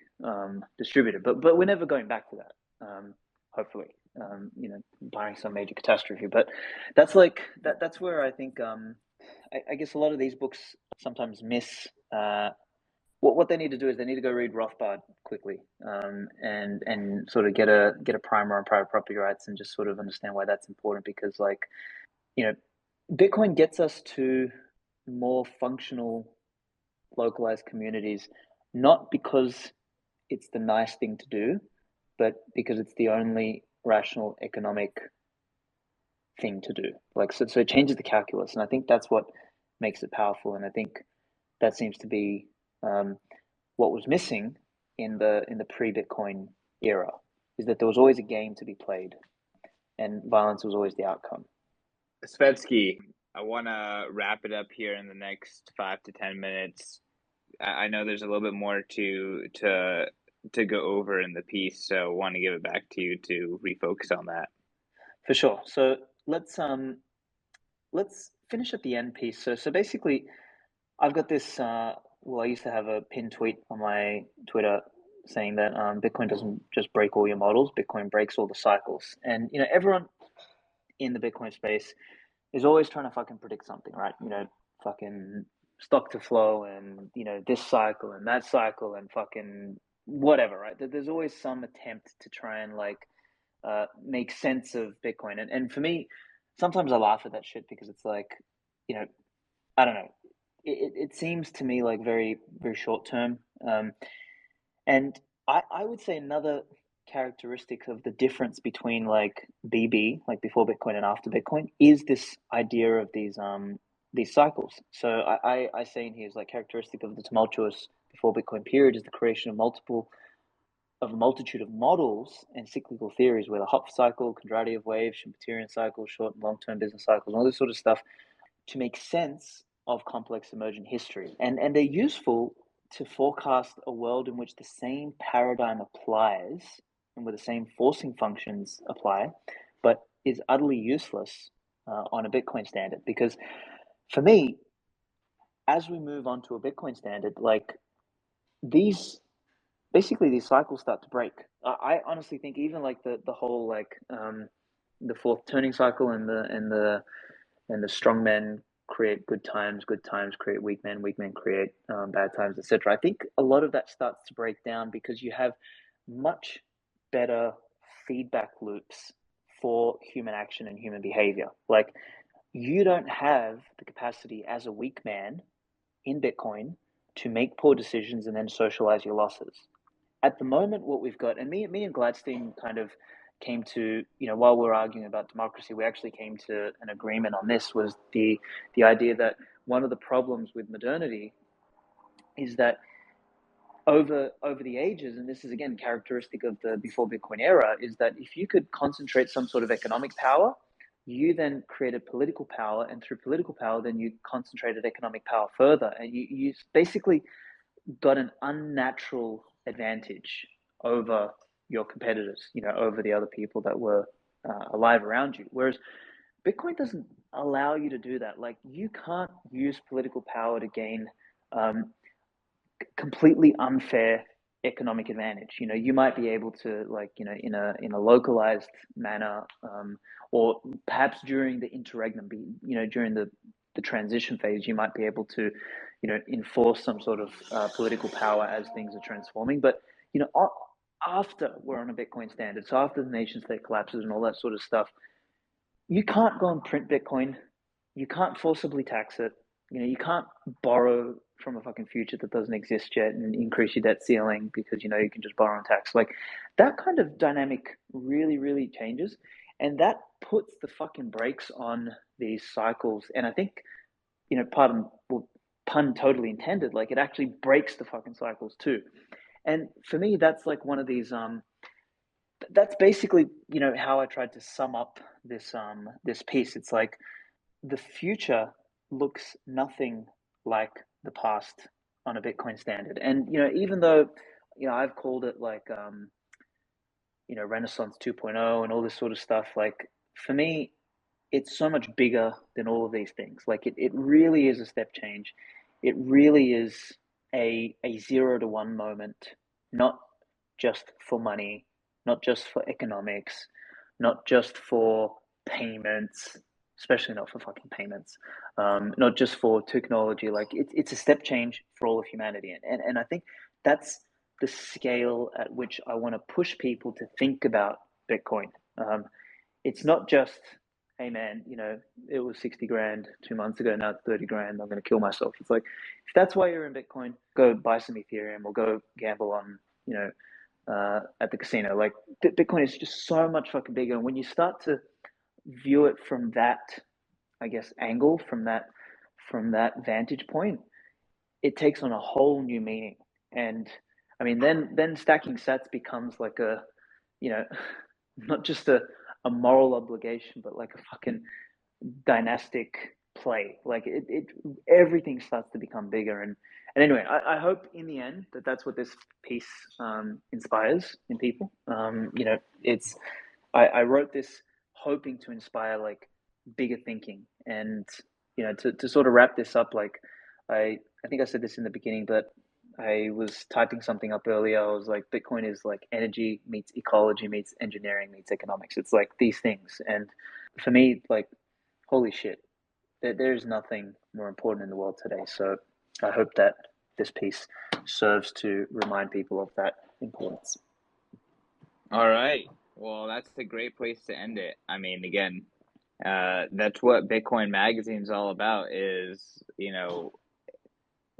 distributed. But we're never going back to that. Hopefully, barring some major catastrophe. But that's that's where I think I guess a lot of these books sometimes miss. What they need to do is they need to go read Rothbard quickly, and sort of get a primer on private property rights and just sort of understand why that's important, because, like, Bitcoin gets us to more functional, localized communities, not because it's the nice thing to do, but because it's the only rational economic thing to do. Like, so it changes the calculus, and I think that's what makes it powerful. And I think that seems to be what was missing in the pre-Bitcoin era, is that there was always a game to be played, and violence was always the outcome. Svetski, I want to wrap it up here in the next 5 to 10 minutes. I know there's a little bit more to go over in the piece, so I want to give it back to you to refocus on that. For sure. So let's finish at the end piece. So basically, I've got this. Well, I used to have a pinned tweet on my Twitter saying that Bitcoin doesn't just break all your models; Bitcoin breaks all the cycles. And everyone in the Bitcoin space is always trying to fucking predict something, right? Fucking stock to flow, and this cycle and that cycle, and fucking whatever, right? There's always some attempt to try and, like, make sense of Bitcoin. And for me, sometimes I laugh at that shit, because it's like, I don't know. It seems to me like very, very short term. And I would say another characteristic of the difference between, like, BB, like before Bitcoin and after Bitcoin, is this idea of these cycles. So I say in here is, like, characteristic of the tumultuous before Bitcoin period is the creation of multiple of a multitude of models and cyclical theories, where the Hopf cycle, Kondratiev wave, Schumpeterian cycle, short and long-term business cycles, all this sort of stuff, to make sense of complex emergent history. And they're useful to forecast a world in which the same paradigm applies and where the same forcing functions apply, but is utterly useless on a Bitcoin standard. Because for me, as we move on to a Bitcoin standard, like these cycles start to break. I honestly think even like the whole like the fourth turning cycle and the strong men create good times create weak men create bad times, etc. I think a lot of that starts to break down because you have much better feedback loops for human action and human behavior. Like, you don't have the capacity as a weak man in Bitcoin to make poor decisions and then socialize your losses. At the moment, what we've got, and me and Gladstein kind of came to, while we're arguing about democracy, we actually came to an agreement on this, was the idea that one of the problems with modernity is that over the ages, and this is again characteristic of the before Bitcoin era, is that if you could concentrate some sort of economic power, you then created political power, and through political power, then you concentrated economic power further, and you basically got an unnatural advantage over your competitors, over the other people that were alive around you. Whereas Bitcoin doesn't allow you to do that. Like, you can't use political power to gain completely unfair economic advantage. You might be able to, like, in a localized manner, or perhaps during the interregnum, during the transition phase, you might be able to, enforce some sort of political power as things are transforming. But, after we're on a Bitcoin standard, so after the nation state collapses and all that sort of stuff, you can't go and print Bitcoin. You can't forcibly tax it. You can't borrow from a fucking future that doesn't exist yet and increase your debt ceiling because, you can just borrow and tax. Like, that kind of dynamic really, really changes. And that puts the fucking brakes on these cycles. And I think, pun totally intended, like, it actually breaks the fucking cycles too. And for me, that's like one of these, that's basically, how I tried to sum up this piece. It's like, the future looks nothing like the past on a Bitcoin standard. And, even though, I've called it like, Renaissance 2.0 and all this sort of stuff, like, for me, it's so much bigger than all of these things. Like, it really is a step change. It really is a 0 to 1 moment, not just for money, not just for economics, not just for payments, especially not for fucking payments, not just for technology. Like, it's a step change for all of humanity. And I think that's the scale at which I want to push people to think about Bitcoin. It's not just, hey man, it was 60 grand 2 months ago, now it's 30 grand, I'm going to kill myself. It's like, if that's why you're in Bitcoin, go buy some Ethereum or go gamble on, at the casino. Like, Bitcoin is just so much fucking bigger. And when you start to view it from that, I guess, angle, from that vantage point, it takes on a whole new meaning. And I mean, then stacking sats becomes like a, not just a moral obligation, but like a fucking dynastic play. Like, it everything starts to become bigger. And anyway, I hope in the end that that's what this piece inspires in people. It's, I wrote this hoping to inspire like bigger thinking. And to sort of wrap this up, like, I think I said this in the beginning, but I was typing something up earlier. I was like, Bitcoin is like energy meets ecology meets engineering meets economics. It's like these things. And for me, like, holy shit, there's nothing more important in the world today. So I hope that this piece serves to remind people of that importance. All right. Well, that's a great place to end it. I mean, again, that's what Bitcoin Magazine's all about, is,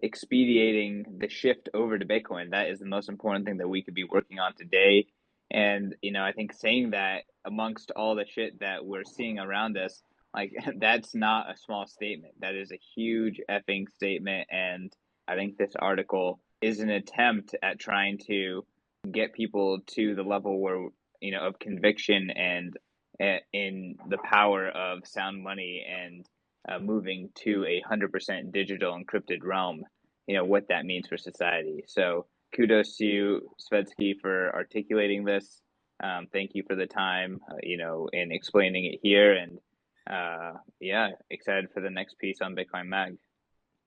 expediting the shift over to Bitcoin. That is the most important thing that we could be working on today. And, I think saying that amongst all the shit that we're seeing around us, like, that's not a small statement. That is a huge effing statement. And I think this article is an attempt at trying to get people to the level where, of conviction and in the power of sound money and moving to 100% digital encrypted realm, what that means for society. So kudos to you, Svetski, for articulating this. Thank you for the time, in explaining it here. And excited for the next piece on Bitcoin Mag.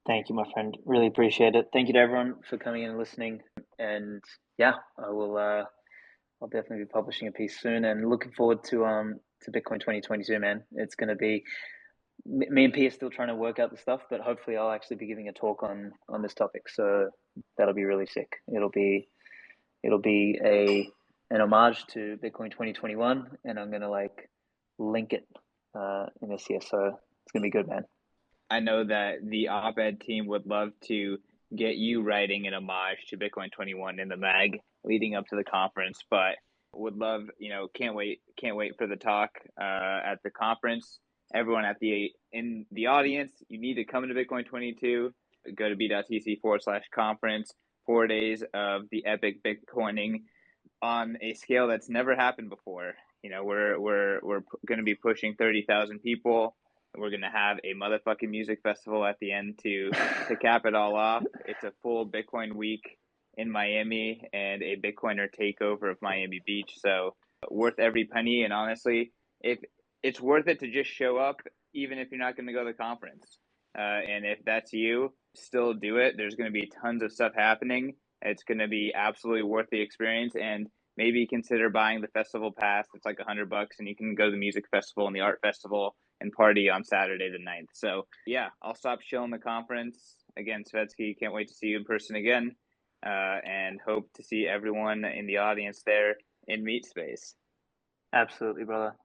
Thank you, my friend. Really appreciate it. Thank you to everyone for coming in and listening. And yeah, I will. I'll definitely be publishing a piece soon, and looking forward to Bitcoin 2022, man. It's going to be me and P are still trying to work out the stuff, but hopefully I'll actually be giving a talk on this topic. So that'll be really sick. It'll be an homage to Bitcoin 2021, and I'm gonna link it in this year. So it's gonna be good, man. I know that the op-ed team would love to get you writing an homage to Bitcoin 21 in the mag leading up to the conference, but would love, can't wait for the talk at the conference. Everyone in the audience, you need to come to Bitcoin 22. Go to b.tc/conference. 4 days of the epic Bitcoining on a scale that's never happened before. We're going to be pushing 30,000 people. We're going to have a motherfucking music festival at the end to cap it all off. It's a full Bitcoin week in Miami and a Bitcoiner takeover of Miami Beach. So worth every penny. And honestly, if it's worth it to just show up, even if you're not going to go to the conference. And if that's you, still do it. There's going to be tons of stuff happening. It's going to be absolutely worth the experience. And maybe consider buying the festival pass. It's like $100 and you can go to the music festival and the art festival and party on Saturday the 9th. So yeah, I'll stop chilling the conference. Again, Svetski, can't wait to see you in person again. And hope to see everyone in the audience there in Meet Space. Absolutely, brother.